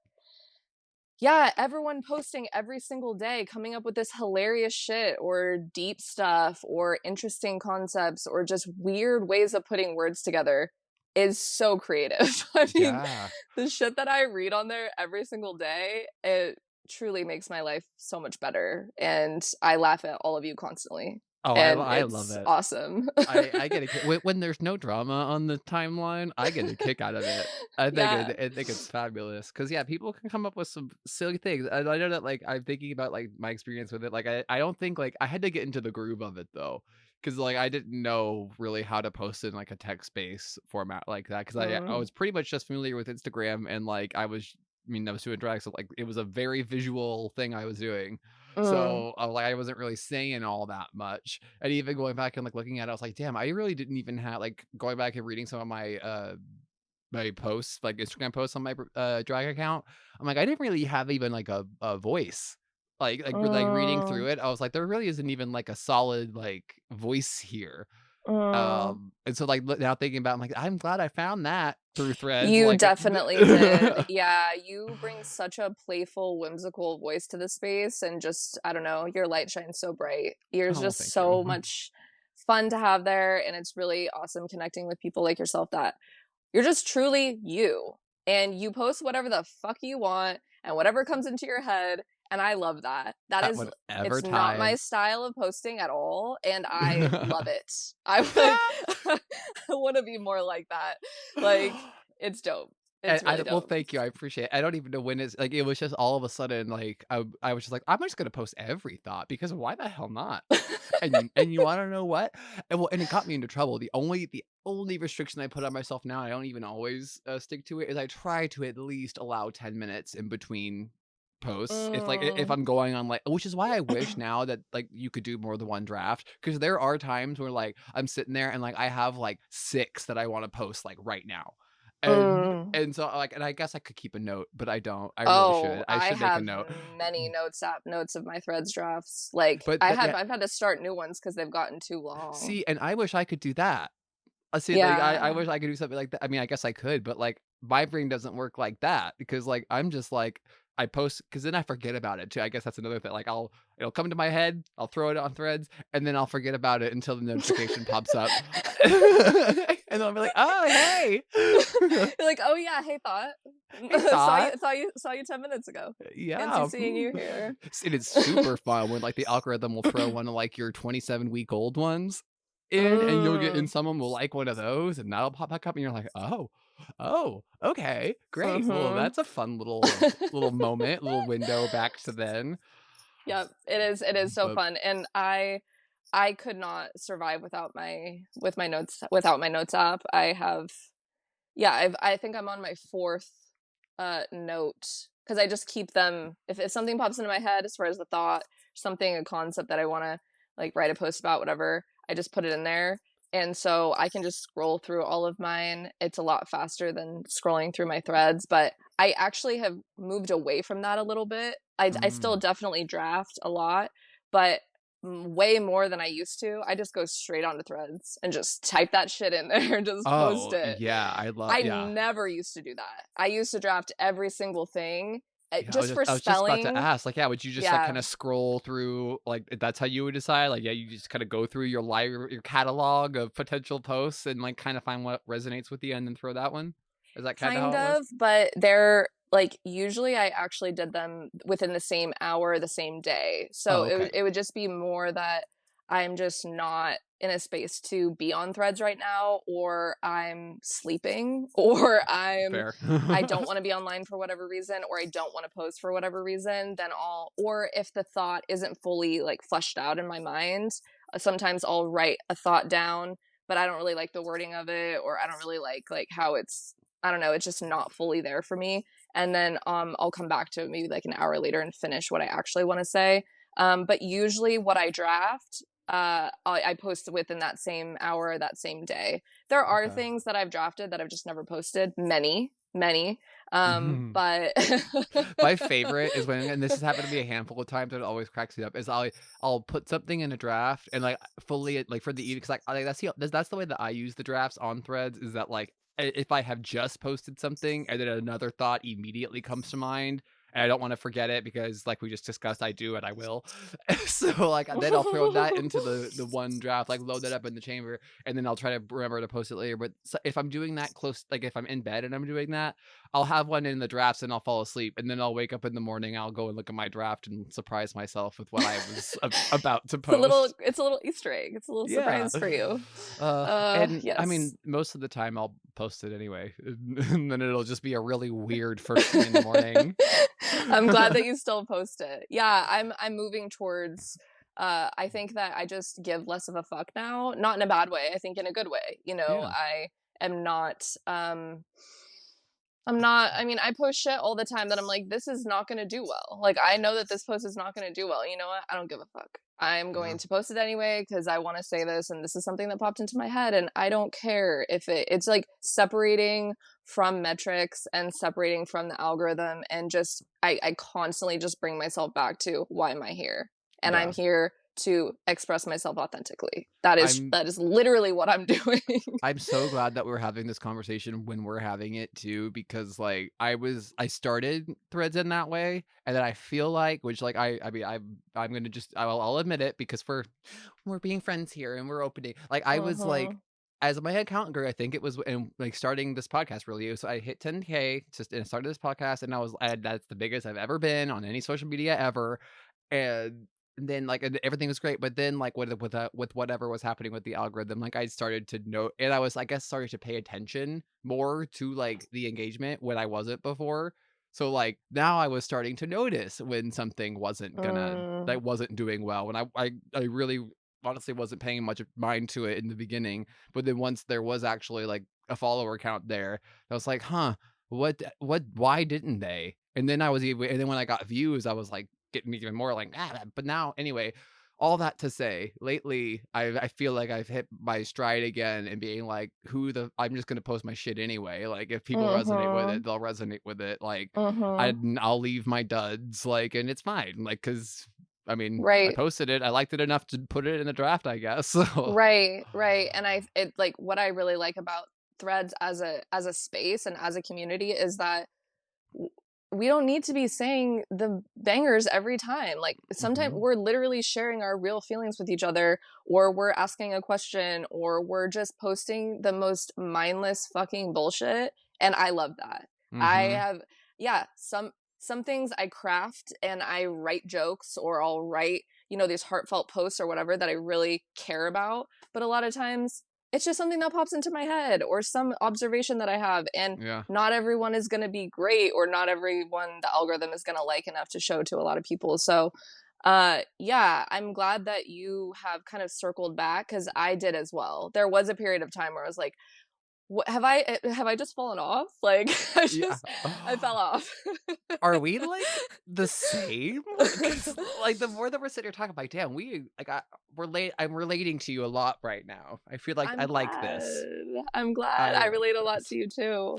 Yeah, everyone posting every single day, coming up with this hilarious shit or deep stuff or interesting concepts or just weird ways of putting words together is so creative. I mean, Yeah. the shit that I read on there every single day, it truly makes my life so much better. And I laugh at all of you constantly. Oh, And I love it's it. awesome. I get a kick when there's no drama on the timeline, I get a kick out of it. Yeah. I think it's fabulous because yeah, people can come up with some silly things. And I know that, like, I'm thinking about, like, my experience with it, like, I don't think, like I had to get into the groove of it though, because like, I didn't know really how to post in, like, a text-based format like that. Because I Mm, was pretty much just familiar with Instagram and, like, I was doing drag, so, like, it was a very visual thing I was doing. mm, So, like, I wasn't really saying all that much. And even going back and, like, looking at it, I was like, "Damn, I really didn't even have" like, going back and reading some of my posts, like, Instagram posts on my drag account, I'm like, I didn't really have even, like, a voice. Like, reading mm, through it, I was like, "There really isn't even, like, a solid, like, voice here." mm. And so, like, now thinking about it, I'm like, "I'm glad I found that through Threads," You like, definitely did. Yeah, you bring such a playful, whimsical voice to the space and just I don't know, your light shines so bright. You're Oh, well, just thank you. so much fun to have there, and it's really awesome connecting with people like yourself that you're just truly you, and you post whatever the fuck you want and whatever comes into your head, and I love that. That At is whatever it's not my time. style of posting at all, and I love it. I like I wanna be more like that. Like, it's dope. And It's really well, dope. thank you, I appreciate it. I don't even know when it's like, it was just all of a sudden, like, I was just like, "I'm just gonna post every thought because why the hell not?" And you wanna know what? And it got me into trouble. The only restriction I put on myself now, I don't even always, stick to it, is I try to at least allow 10 minutes in between posts. If Mm. I'm going on, like, which is why I wish now that, like, you could do more than one draft, because there are times where, like, I'm sitting there and, like, I have, like, 6 that I wanna post, like, right now. Mm. And so, like, and I guess I could keep a note, but I don't. I really should. Oh, I I should make a have note. many notes of my Threads drafts. Like, But yeah, I've had to start new ones because 'cause they've gotten too long. see, and I wish I could do that. See, like, I Yeah. wish I could do something like that. I mean, I guess I could, but, like, my brain doesn't work like that because, like, I'm just like, I post because then I forget about it too. I guess that's another thing. Like, it'll come to my head, I'll throw it on Threads, and then I'll forget about it until the notification pops up. And then I'll be like, "Oh, hey." You're like, "Oh, yeah, hey, thought. Hey, thought. Saw you 10 minutes ago. Fancy Yeah, seeing you here." And it's super fun when, like, the algorithm will throw one of, like, your 27-week-old ones in, and you'll get and Mm. someone will like one of those, and that'll pop back up, and you're like, "Oh, oh, okay, great. Well, Mhm. that's a fun little moment, little window back to then." Yep, it is so But fun, and I could not survive without my notes without my notes app. I have yeah, I think I'm on my 4th, note because I just keep them if something pops into my head as far as the thought, something, a concept that I wanna, like, write a post about, whatever, I just put it in there, and so I can just scroll through all of mine. It's a lot faster than scrolling through my threads, but I actually have moved away from that a little bit. I still mm. definitely draft a lot, but way more than I used to. I just go straight onto threads and just type that shit in there and just post Oh, it. yeah, I love I yeah. never used to do that. I used to draft every single thing, Yeah, just for I was just about to spelling. ask, like, yeah, would you just, like, Yeah, kinda scroll through, like, that's how you would decide? Like, yeah, you just kinda go through your catalog of potential posts and, like, kinda find what resonates with you and then throw that one? Is that kinda kind how it was? of, but they're like usually I actually did them within the same hour, the same day. So Oh, okay. it would just be more that I'm just not in a space to be on threads right now, or I'm sleeping, or Fair. I don't want to be online for whatever reason, or I don't want to post for whatever reason, then or if the thought isn't fully like fleshed out in my mind, sometimes I'll write a thought down, but I don't really like the wording of it, or I don't really like how it's, I don't know, it's just not fully there for me. And then I'll come back to it maybe like an hour later and finish what I actually want to say. But usually what I draft, I post within that same hour, that same day. There are Okay. things that I've drafted that I've just never posted. Many. Mhm. But My favorite is when, and this has happened to me a handful of times and it always cracks me up, is I'll put something in a draft and, like, fully, like, for the evening, 'cause, like, that's the way that I use the drafts on Threads, is that, like, I if I have just posted something and then another thought immediately comes to mind, and I don't want to forget it because, like we just discussed, I do and I will. So like then I'll throw that into the one draft, like load that up in the chamber, and then I'll try to remember to post it later. But if I'm doing that close, like if I'm in bed and I'm doing that, I'll have one in the drafts and I'll fall asleep, and then I'll wake up in the morning. I'll go and look at my draft and surprise myself with what I was about to post. It's a little Easter egg. It's a little Yeah. surprise for you. And I Yes. mean, most of the time I'll post it anyway, and then it'll just be a really weird first thing in the morning. I'm glad that you still post it. Yeah, I'm moving towards I think that I just give less of a fuck now, not in a bad way. I think in a good way. You know, Yeah, I am not I'm not I mean, I post shit all the time that I'm like, this is not gonna do well. Like, I know that this post is not gonna do well. You know what? I don't give a fuck. I'm yeah, going to post it anyway because I want to say this, and this is something that popped into my head, and I don't care if it's like separating from metrics and separating from the algorithm, and just I constantly just bring myself back to why am I here? And I'm yeah. here to express myself authentically. I'm That is literally what I'm doing. I'm so glad that we're having this conversation when we're having it too, because like I started Threads in that way, and then I feel like, which like I mean I'm gonna just I'll admit it because we're being friends here and we're opening. Like I was like, Mhm. as my account grew, I think it was and like starting this podcast really. So I hit 10K just and started this podcast, and that's the biggest I've ever been on any social media ever, and then, like, and everything was great, but then, like, with whatever was happening with the algorithm, like, I started to know, and I was, I guess, started to pay attention more to, like, the engagement when I wasn't before. So, like, now I was starting to notice when something Mm. wasn't doing well, and I really honestly wasn't paying much mind to it in the beginning, but then once there was actually, like, a follower count there, I was like, "Huh, why didn't they?" And then when I got views, I was like, getting me even more like, but now anyway, all that to say, lately, I feel like I've hit my stride again and being like, I'm just gonna post my shit anyway. Like if people resonate with it, Mhm. they'll resonate with it. Like Mhm. I'll leave my duds, like, and it's fine. Like, cause I mean, I Right. posted it. I liked it enough to put it in the draft, I guess. So Right, right, and like, what I really like about Threads as a space and as a community is that w- we don't need to be saying the bangers every time. Like sometimes mhm. we're literally sharing our real feelings with each other, or we're asking a question, or we're just posting the most mindless fucking bullshit. And I love that. I Mhm. have, yeah, some things I craft and I write jokes, or I'll write, these heartfelt posts or whatever that I really care about. But a lot of times it's just something that pops into my head or some observation that I have. And Yeah. not everyone is going to be great, or not everyone the algorithm is going to like enough to show to a lot of people. So yeah, I'm glad that you have kind of circled back, because I did as well. There was a period of time where I was like, what, have I just fallen off? Like Yeah. I fell off. Are we, like, the same? Because like, the more that we're sitting here talking, I'm like, "Damn, I'm relating to you a lot right now. I feel like I I'm like glad. this. I'm glad. I I like relate a lot this." to you too.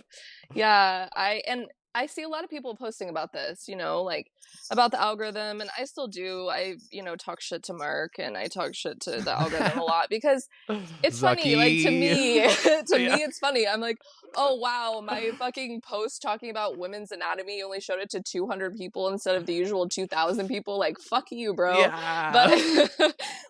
Yeah, I see a lot of people posting about this, like about the algorithm, and I still do. I, talk shit to Mark, and I talk shit to the algorithm a lot because it's funny. Like to Zucky. me, to Yeah. me it's funny. I'm like, "Oh wow, my fucking post talking about women's anatomy only showed it to 200 people instead of the usual 2,000 people." Like, fuck you, bro. But Yeah.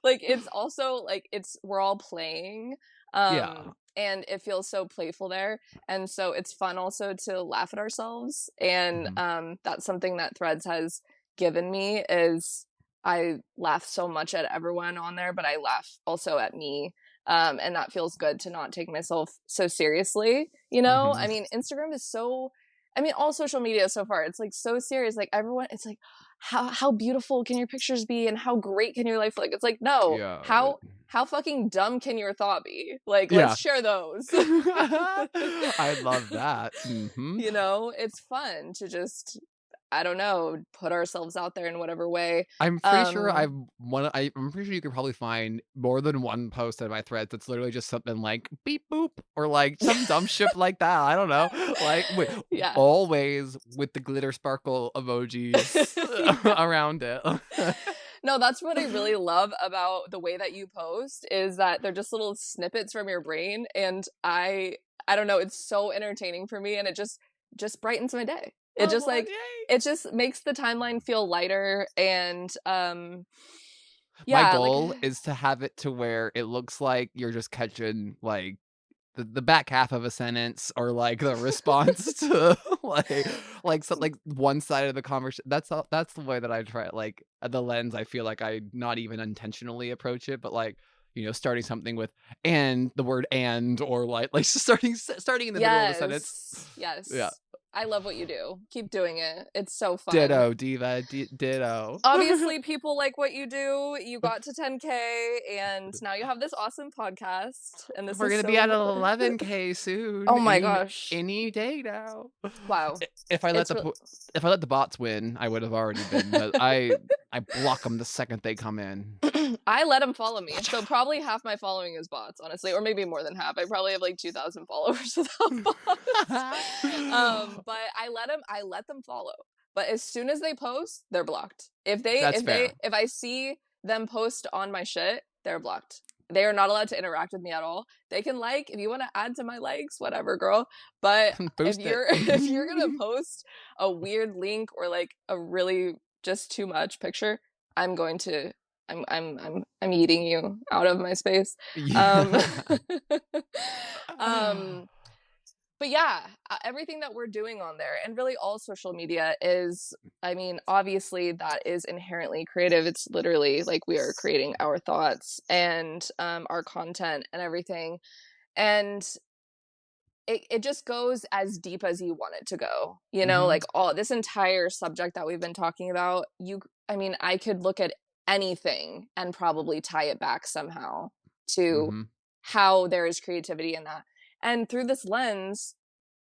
like it's also like we're all playing, Yeah. and it feels so playful there, and so it's fun also to laugh at ourselves, and Mhm. that's something that Threads has given me. Is I laugh so much at everyone on there, but I laugh also at me. And that feels good to not take myself so seriously. I Mhm. mean, Instagram is so, I mean, all social media so far, it's like so serious. Like everyone, it's like, how beautiful can your pictures be, and how great can your life look? It's like, no, Yeah. how fucking dumb can your thought be? Like, let's Yeah. share those. I love that. Mhm. It's fun to just, I don't know, put ourselves out there in whatever way. I'm pretty sure Um, I'm pretty sure you could probably find more than one post in my threads that's literally just something like beep boop or like some dumb shit like that. I don't know. Like yeah. always with the glitter sparkle emojis Yeah. around it. No, that's what I really love about the way that you post, is that they're just little snippets from your brain, and I don't know, it's so entertaining for me, and it just brightens my day. It Oh just my, like yay. it just makes the timeline feel lighter and My yeah, like goal is to have it to where it looks like you're just catching, like, the back half of a sentence or, like, the response to, like, one side of the conversation. That's the way that I try it, like, the lens, I feel like I not even intentionally approach it, but, like, starting something with "and," the word "and," or, like, starting in the middle of a sentence. yes, Yeah. yes. I love what you do. Keep doing it. It's so fun. Ditto, diva, ditto. Obviously, people like what you do. You got to 10K and now you have this awesome podcast and this We're is gonna be at so 11K Oh soon, my gosh. any day now. Wow. If I let It's real if I let the bots win, I would have already been, but I block them the second they come in. I let them follow me. So probably half my following is bots, honestly, or maybe more than half. I probably have like 2,000 followers without bots. But I let them follow. But as soon as they post, they're blocked. That's fair. If I see them post on my shit, they're blocked. They are not allowed to interact with me at all. They can like if you want to add to my likes, whatever, girl. But if Boost it. you're if you're gonna post a weird link or like a really just too much picture, I'm going to I'm eating you out of my space. Um, Yeah. um, but yeah, everything that we're doing on there and really all social media is, I mean, obviously that is inherently creative. It's literally like we are creating our thoughts and our content and everything. And it just goes as deep as you want it to go. You know, Mhm, like all this entire subject that we've been talking about, I mean, I could look at anything and probably tie it back somehow to mhm. how there is creativity in that. And through this lens,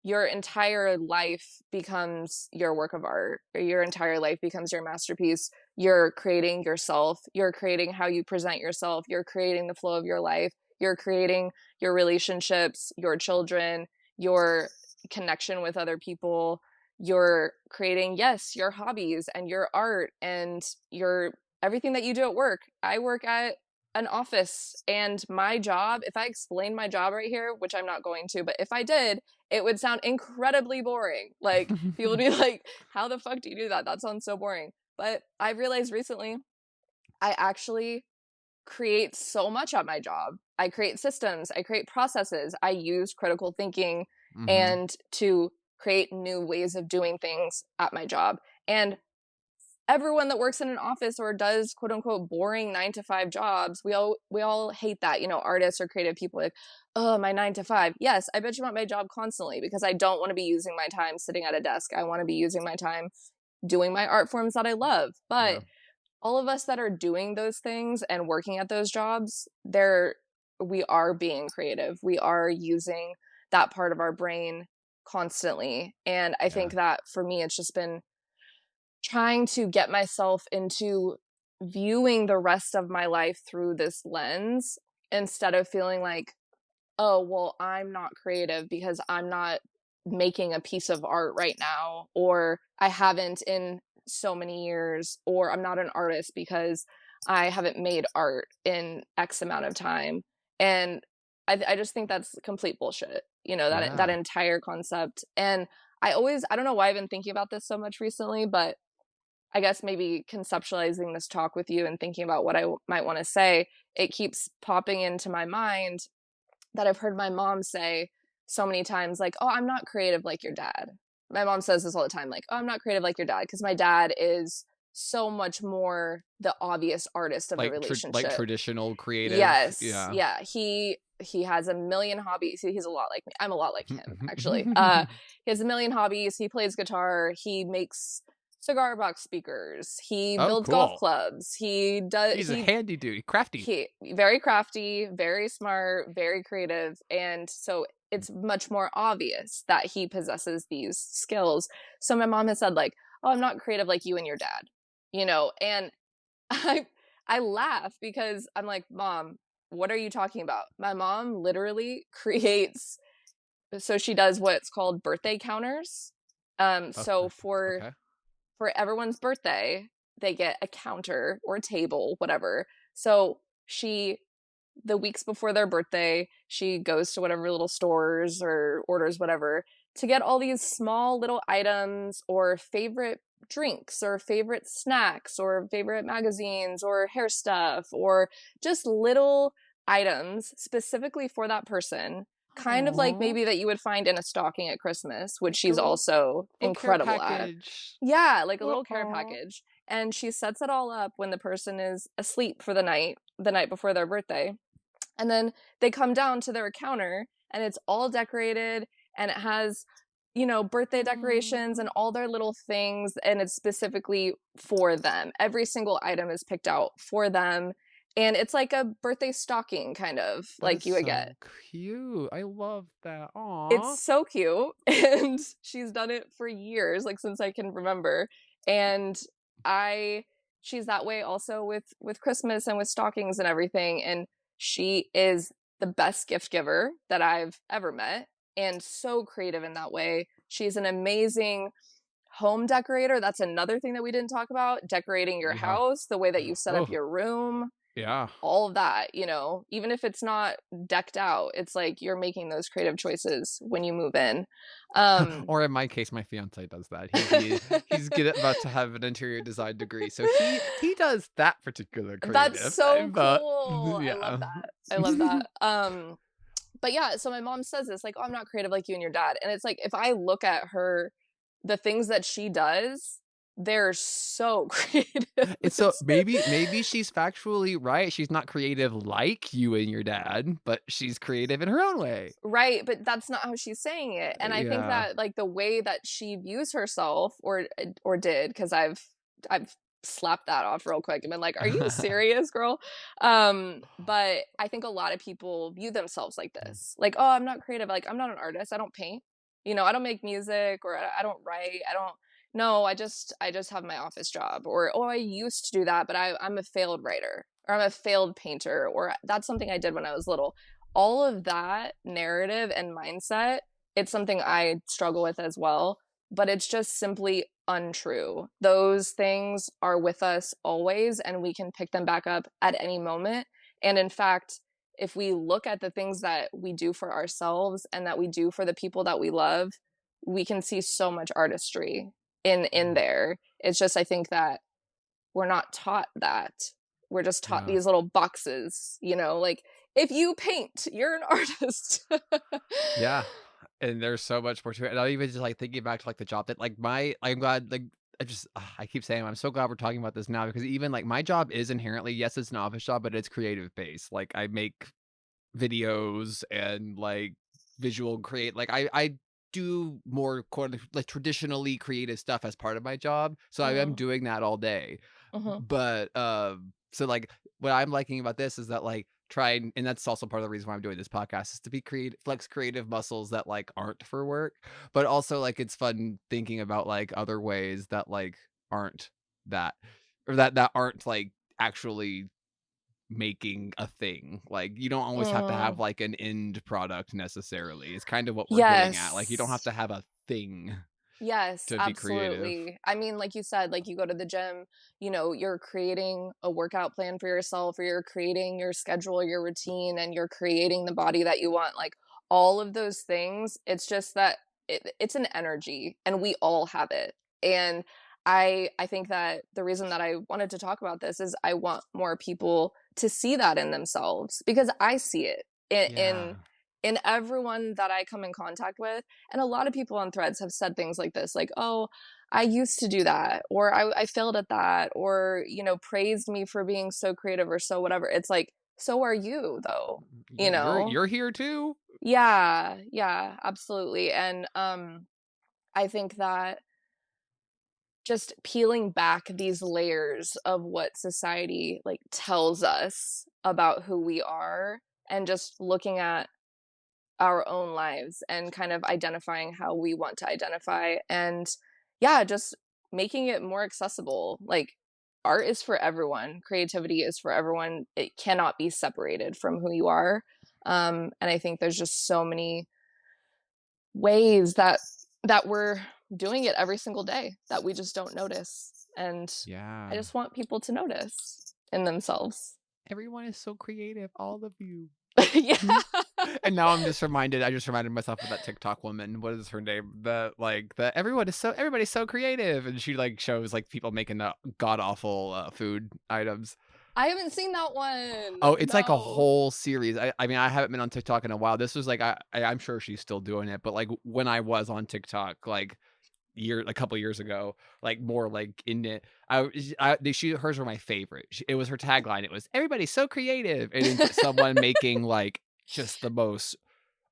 your entire life becomes your work of art, or your entire life becomes your masterpiece. You're creating yourself, you're creating how you present yourself, you're creating the flow of your life, you're creating your relationships, your children, your connection with other people, you're creating, yes, your hobbies and your art and your everything that you do at work. I work at an office and my job, if I explain my job right here, which I'm not going to, but if I did, it would sound incredibly boring. Like people would be like, "How the fuck do you do that? That sounds so boring." But I realized recently I actually create so much at my job. I create systems, I create processes, I use critical thinking Mhm, and to create new ways of doing things at my job. And everyone that works in an office or does quote unquote boring 9 to 5 jobs, we all hate that. You know, artists or creative people like, oh, my 9 to 5. Yes, I bet you want my job constantly because I don't want to be using my time sitting at a desk. I want to be using my time doing my art forms that I love. But yeah, all of us that are doing those things and working at those jobs, we are being creative. We are using that part of our brain constantly. And I think yeah, that for me, it's just been trying to get myself into viewing the rest of my life through this lens instead of feeling like, oh, well, I'm not creative because I'm not making a piece of art right now, or I haven't in so many years, or I'm not an artist because I haven't made art in X amount of time. And I just think that's complete bullshit, you know, that yeah. entire concept. And I don't know why I've been thinking about this so much recently, but I guess maybe conceptualizing this talk with you and thinking about what I might want to say, it keeps popping into my mind that I've heard my mom say so many times, like, oh, I'm not creative like your dad. My mom says this all the time, like, oh, I'm not creative like your dad, because my dad is so much more the obvious artist of the Like relationship. traditional creative, Yes, yeah. yeah. He has a million hobbies. He's a lot like me. I'm a lot like him, actually. He has a million hobbies. He plays guitar. He makes cigar box speakers. He Oh, builds golf cool. clubs. He does He's a handy dude, crafty. he very crafty, very smart, very creative, and so it's much more obvious that he possesses these skills. So my mom has said like, "Oh, I'm not creative like you and your dad." You know, and I I laugh because I'm like, "Mom, what are you talking about?" My mom literally creates so she does what's called birthday counters. Oh, So birthday, okay. for everyone's birthday, they get a counter or a table, whatever. So she the weeks before their birthday, she goes to whatever little stores or orders whatever. to get all these small little items or favorite drinks or favorite snacks or favorite magazines or hair stuff or just little items specifically for that person, kind of like Aw. maybe that you would find in a stocking at Christmas, which Like a she's also little care incredible at. package. Yeah, like a little care Aw. package. And she sets it all up when the person is asleep for the night before their birthday. And then they come down to their counter and it's all decorated and it has, birthday decorations Aw. and all their little things. And it's specifically for them. Every single item is picked out for them. And it's like a birthday stocking, kind of That like is you would get. so cute. I love that. It's Aw. so cute, and she's done it for years, like, since I can remember, and I she's that way also with Christmas and with stockings and everything, and she is the best gift giver that I've ever met, and so creative in that way. She's an amazing home decorator. That's another thing that we didn't talk about, decorating your Yeah. house, the way that you set up Oh, your room, yeah. all of that, even if it's not decked out, it's like you're making those creative choices when you move in. Um, Or in my case, my fiance does that. He's about to have an interior design degree, so he does that particular that's creative, so but cool. I love yeah. that. I love that. But yeah, so my mom says this, like, "Oh, I'm not creative like you and your dad." And it's like, if I look at her, the things that she does, they're so creative. It's so maybe she's factually right. She's not creative like you and your dad, but she's creative in her own way. Right, but that's not how she's saying it, and I think Yeah. that, like, the way that she views herself or did, because I've slapped that off real quick and been like, "Are you serious, girl?" But I think a lot of people view themselves like this, like, "Oh, I'm not creative, like, I'm not an artist, I don't paint, I don't make music, or I don't write, I don't no, I just have my office job," or, "Oh, I used to do that, but I'm a failed writer, or I'm a failed painter, or that's something I did when I was little." All of that narrative and mindset, it's something I struggle with as well, but it's just simply untrue. Those things are with us always, and we can pick them back up at any moment. And in fact, if we look at the things that we do for ourselves and that we do for the people that we love, we can see so much artistry in Mm, there. It's just, I think that we're not taught that. We're just taught yeah. these little boxes, like, if you paint, you're an artist. Yeah, and there's so much more to it, and I even just, like, thinking back to, like, the job that, like, my I'm glad, like, I keep saying I'm so glad we're talking about this now because even, like, my job is inherently yes, it's an office job, but it's creative based, like, I make videos and, like, visual create like, I do more quote like, traditionally creative stuff as part of my job, so I am Mm, doing that all day. mhm, But, so, like, what I'm liking about this is that, like, trying and that's also part of the reason why I'm doing this podcast is to be creative flex creative muscles that, like, aren't for work, but also, like, it's fun thinking about, like, other ways that, like, aren't that or that aren't, like, actually making a thing. Like, you don't always have to have, mm. like, an end product necessarily. It's kind of what we're getting at. Like, you don't have Yes. to have a thing Yes, to be creative. absolutely. I mean, like you said, like, you go to the gym, you're creating a workout plan for yourself, or you're creating your schedule, your routine, and you're creating the body that you want. Like, all of those things, it's just that it's an energy, and we all have it. And I think that the reason that I wanted to talk about this is I want more people to see that in themselves, because I see it Yeah. in everyone that I come in contact with. And a lot of people on threads have said things like this, like, "Oh, I used to do that," or I failed at that, or, praised me for being so creative or so whatever. It's like, so are you, though, you Yeah, know? you're here too. Yeah, yeah, absolutely. And I think that just peeling back these layers of what society like tells us about who we are, and just looking at our own lives and kind of identifying how we want to identify, and yeah, just making it more accessible. Like, art is for everyone, creativity is for everyone, it cannot be separated from who you are. And I think there's just so many ways that we're doing it every single day that we just don't notice, and I Yeah. just want people to notice in themselves. Everyone is so creative, all of you. Yeah. And now I just reminded myself of that TikTok woman. What is her name? Everybody's so creative, and she like shows like people making god awful food items. I haven't seen that one. Oh, it's like a No. whole series. I mean, I haven't been on TikTok in a while. This was like I'm sure she's still doing it, but like when I was on TikTok, like a couple years ago, like more like in it, hers were my favorite. It was her tagline. It was everybody's so creative, and it's someone making like just the most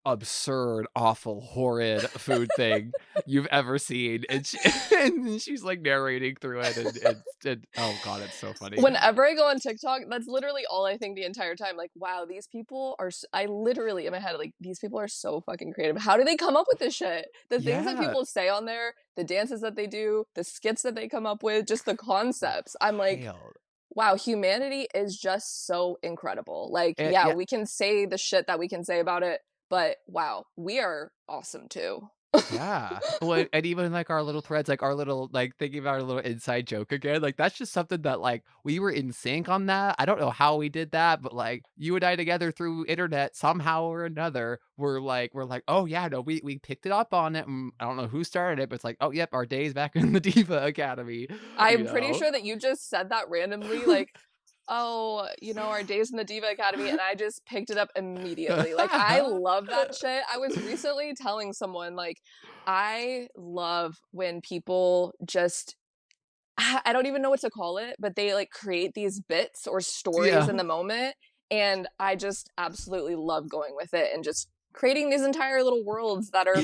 absurd, awful, horrid food thing you've ever seen, and and then she's like narrating through it, and oh god, it's so funny. Whenever I go on TikTok, that's literally all I think the entire time. Like, wow, these people are. I literally in my head like these people are so fucking creative. How do they come up with this shit? The things that Yeah, people say on there, the dances that they do, the skits that they come up with, just the concepts. I'm like, wild. wow, humanity is just so incredible. Like, yeah, Yeah. we can say the shit that we can say about it, but wow, we are awesome too. Yeah. Well, and even, like, our little threads, like, our little like, thinking about our little inside joke again, like, that's just something that, like, we were in sync on that. I don't know how we did that, but, like, you and I together through internet somehow or another, we're like, "Oh, yeah, no, we picked it up on it, and I don't know who started it, but it's like, oh, yep, our days back in the Diva Academy," you I'm pretty know? sure that you just said that randomly, like, oh, our days in the Diva Academy, and I just picked it up immediately. Like, I love that shit. I was recently telling someone, like, I love when people just, I don't even know what to call it, but they like create these bits or stories Yeah. in the moment. And I just absolutely love going with it and just creating these entire little worlds that are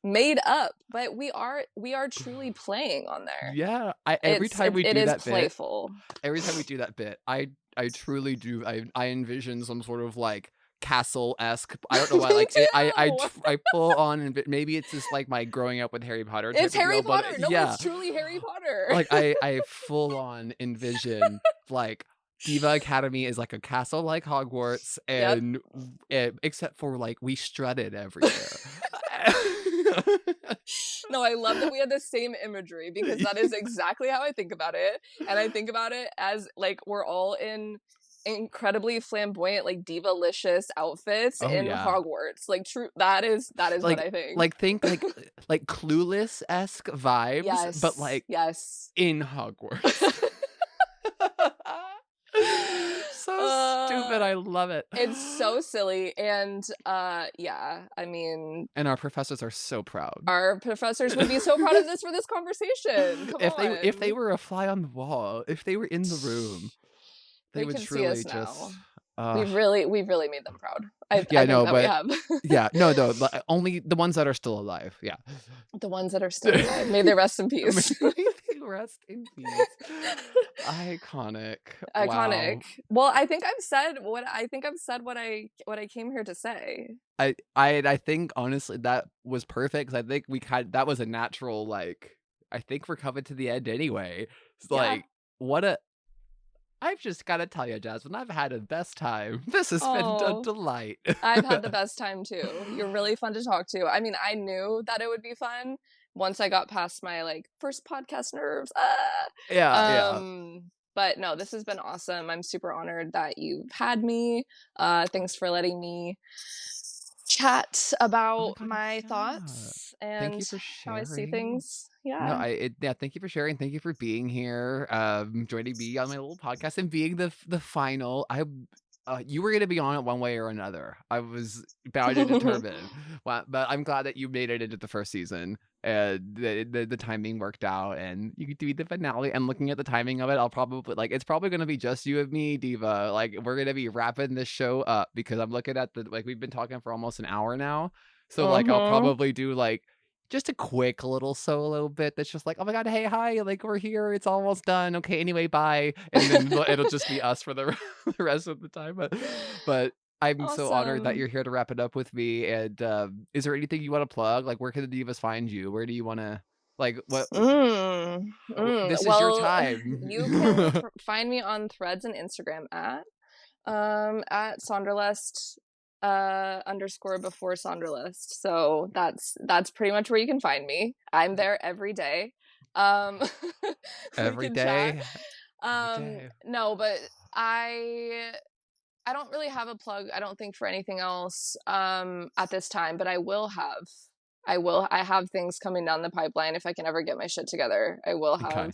made up, but we are truly playing on there. Yeah, every time we It do is that bit playful. every time we do that bit, I truly do. I envision some sort of like castle-esque. I don't know why. Me Like too. I full on, and maybe it's just like my growing up with Harry Potter It's type of Harry deal. But Potter. No, yeah, it's truly Harry Potter. like I full on envision like Diva Academy is like a castle like Hogwarts, Yep. and except for like we strutted everywhere. No, I love that we had the same imagery because that is exactly how I think about it. And I think about it as like we're all in incredibly flamboyant, like diva-licious outfits Oh in yeah. Hogwarts. Like true that is what Like I think. like, think, like, Clueless-esque vibes, but, Yes. like, Yes. in Hogwarts. So uh stupid, I love it. it's so silly and yeah, I mean And our professors are so proud. our professors would be so proud of this for this conversation. Come If they on. were a fly on the wall, if they were in the room, they They would can see truly us just, now. uh We've really made them proud. I yeah, think no, that we but have. yeah, no, only the ones that are still alive, yeah. The ones that are still alive. May they rest in May peace. they rest in peace. Iconic. Iconic. Wow. Well, I think I've said what I came here to say. I think honestly that was perfect because I think that was a natural, like I think we're coming to the end anyway. It's Yeah. like, what a I've just gotta tell you, Jasmine, I've had the best time. This has been a Oh, delight. I've had the best time too. You're really fun to talk to. I mean, I knew that it would be fun once I got past my like first podcast nerves. Yeah, yeah. But no, this has been awesome. I'm super honored that you've had me. Thanks for letting me chat Oh my about god, my yeah. thoughts Thank and you for how I see sharing. things. No, Yeah. yeah, thank you for sharing, thank you for being here, joining me on my little podcast and being the final. You were gonna be on it one way or another. I was bound and determined. Well, but I'm glad that you made it into the first season, and the timing worked out, and you get to be the finale, and looking at the timing of it, I'll probably like, it's probably gonna be just you and me, Diva, like, we're gonna be wrapping this show up because I'm looking at we've been talking for almost an hour now, so, like, I'll Mhm. probably do, like, just a quick little solo bit that's just like, "Oh my god, hey, hi, like, we're here, it's almost done, okay, anyway, bye," and then it'll just be us for the the rest of the time, but I'm so honored that Awesome. you're here to wrap it up with me, and, is there anything you wanna plug? Like, where can the divas find you? Where do you wanna like, what this is your Well, time. you can find me on Threads and Instagram at Sonderlust underscore before Sonderlust. So that's pretty much where you can find me. I'm there every day. Um, we Every can chat. day, every day. No, but I I don't really have a plug, I don't think, for anything else, at this time, but I have things coming down the pipeline if I can ever get my shit together. Okay.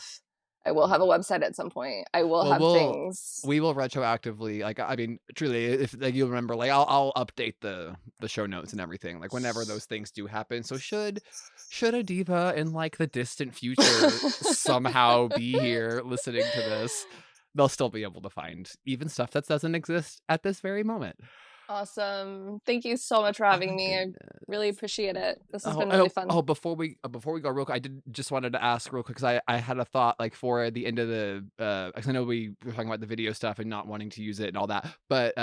I will have a website at some point. I will Well, have things. we will retroactively, like, I mean, truly, if, like, you remember, like, I'll update the show notes and everything, like, whenever those things do happen. So should a diva in, like, the distant future somehow be here listening to this, they'll still be able to find even stuff that doesn't exist at this very moment. Awesome. Thank you so much for Oh having my me. I really goodness. appreciate it. This has Oh, been really oh, fun. oh, before we go real quick, I did just wanted to ask real quick because I had a thought, like, for the end of the, 'cause I know we were talking about the video stuff and not wanting to use it and all that, but,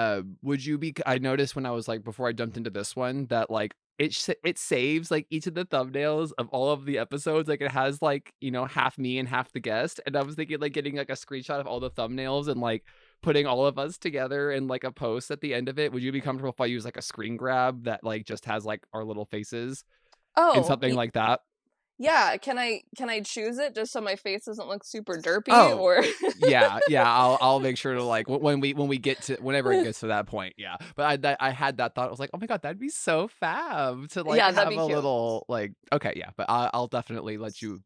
would you be I noticed when I was, like, before I jumped into this one that, like, it saves, like, each of the thumbnails of all of the episodes, like, it has, like, half me and half the guest, and I was thinking, like, getting, like, a screenshot of all the thumbnails and, like, putting all of us together in, like, a post at the end of it. Would you be comfortable if I use, like, a screen grab that, like, just has, like, our little faces? In Oh, something like that? yeah, can I choose it just so my face doesn't look super derpy Oh, or yeah, yeah, I'll make sure to, like, when we get to whenever it gets to that point, yeah. But I had that thought, I was like, "Oh my god, that'd be so fab to, like, Yeah, that'd have be a cute. little, like." Okay, yeah, but I'll definitely let you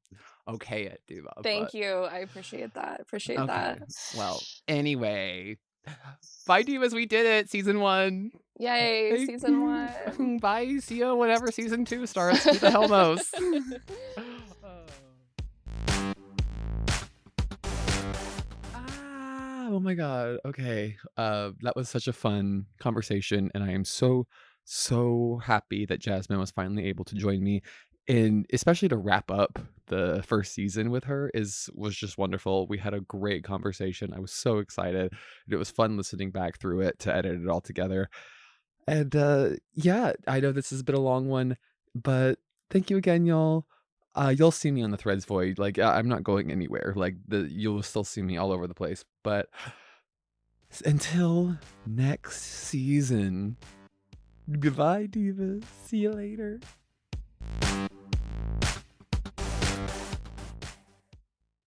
okay it, Diva, Thank but you. I appreciate that. Appreciate okay. that. Well, anyway, bye, Divas, we did it, season 1. Yay, Thank season you. 1. Bye, see ya whenever season 2 starts, who the hell knows? Oh. Oh my god, okay. That was such a fun conversation, and I am so, so happy that Jasmine was finally able to join me, and especially to wrap up the first season with her was just wonderful. We had a great conversation. I was so excited, and it was fun listening back through it to edit it all together. And, yeah, I know this has been a long one, but thank you again, y'all. You'll see me on the Threads Void, like, I'm not going anywhere, like, you'll still see me all over the place, but until next season, goodbye, divas. See you later.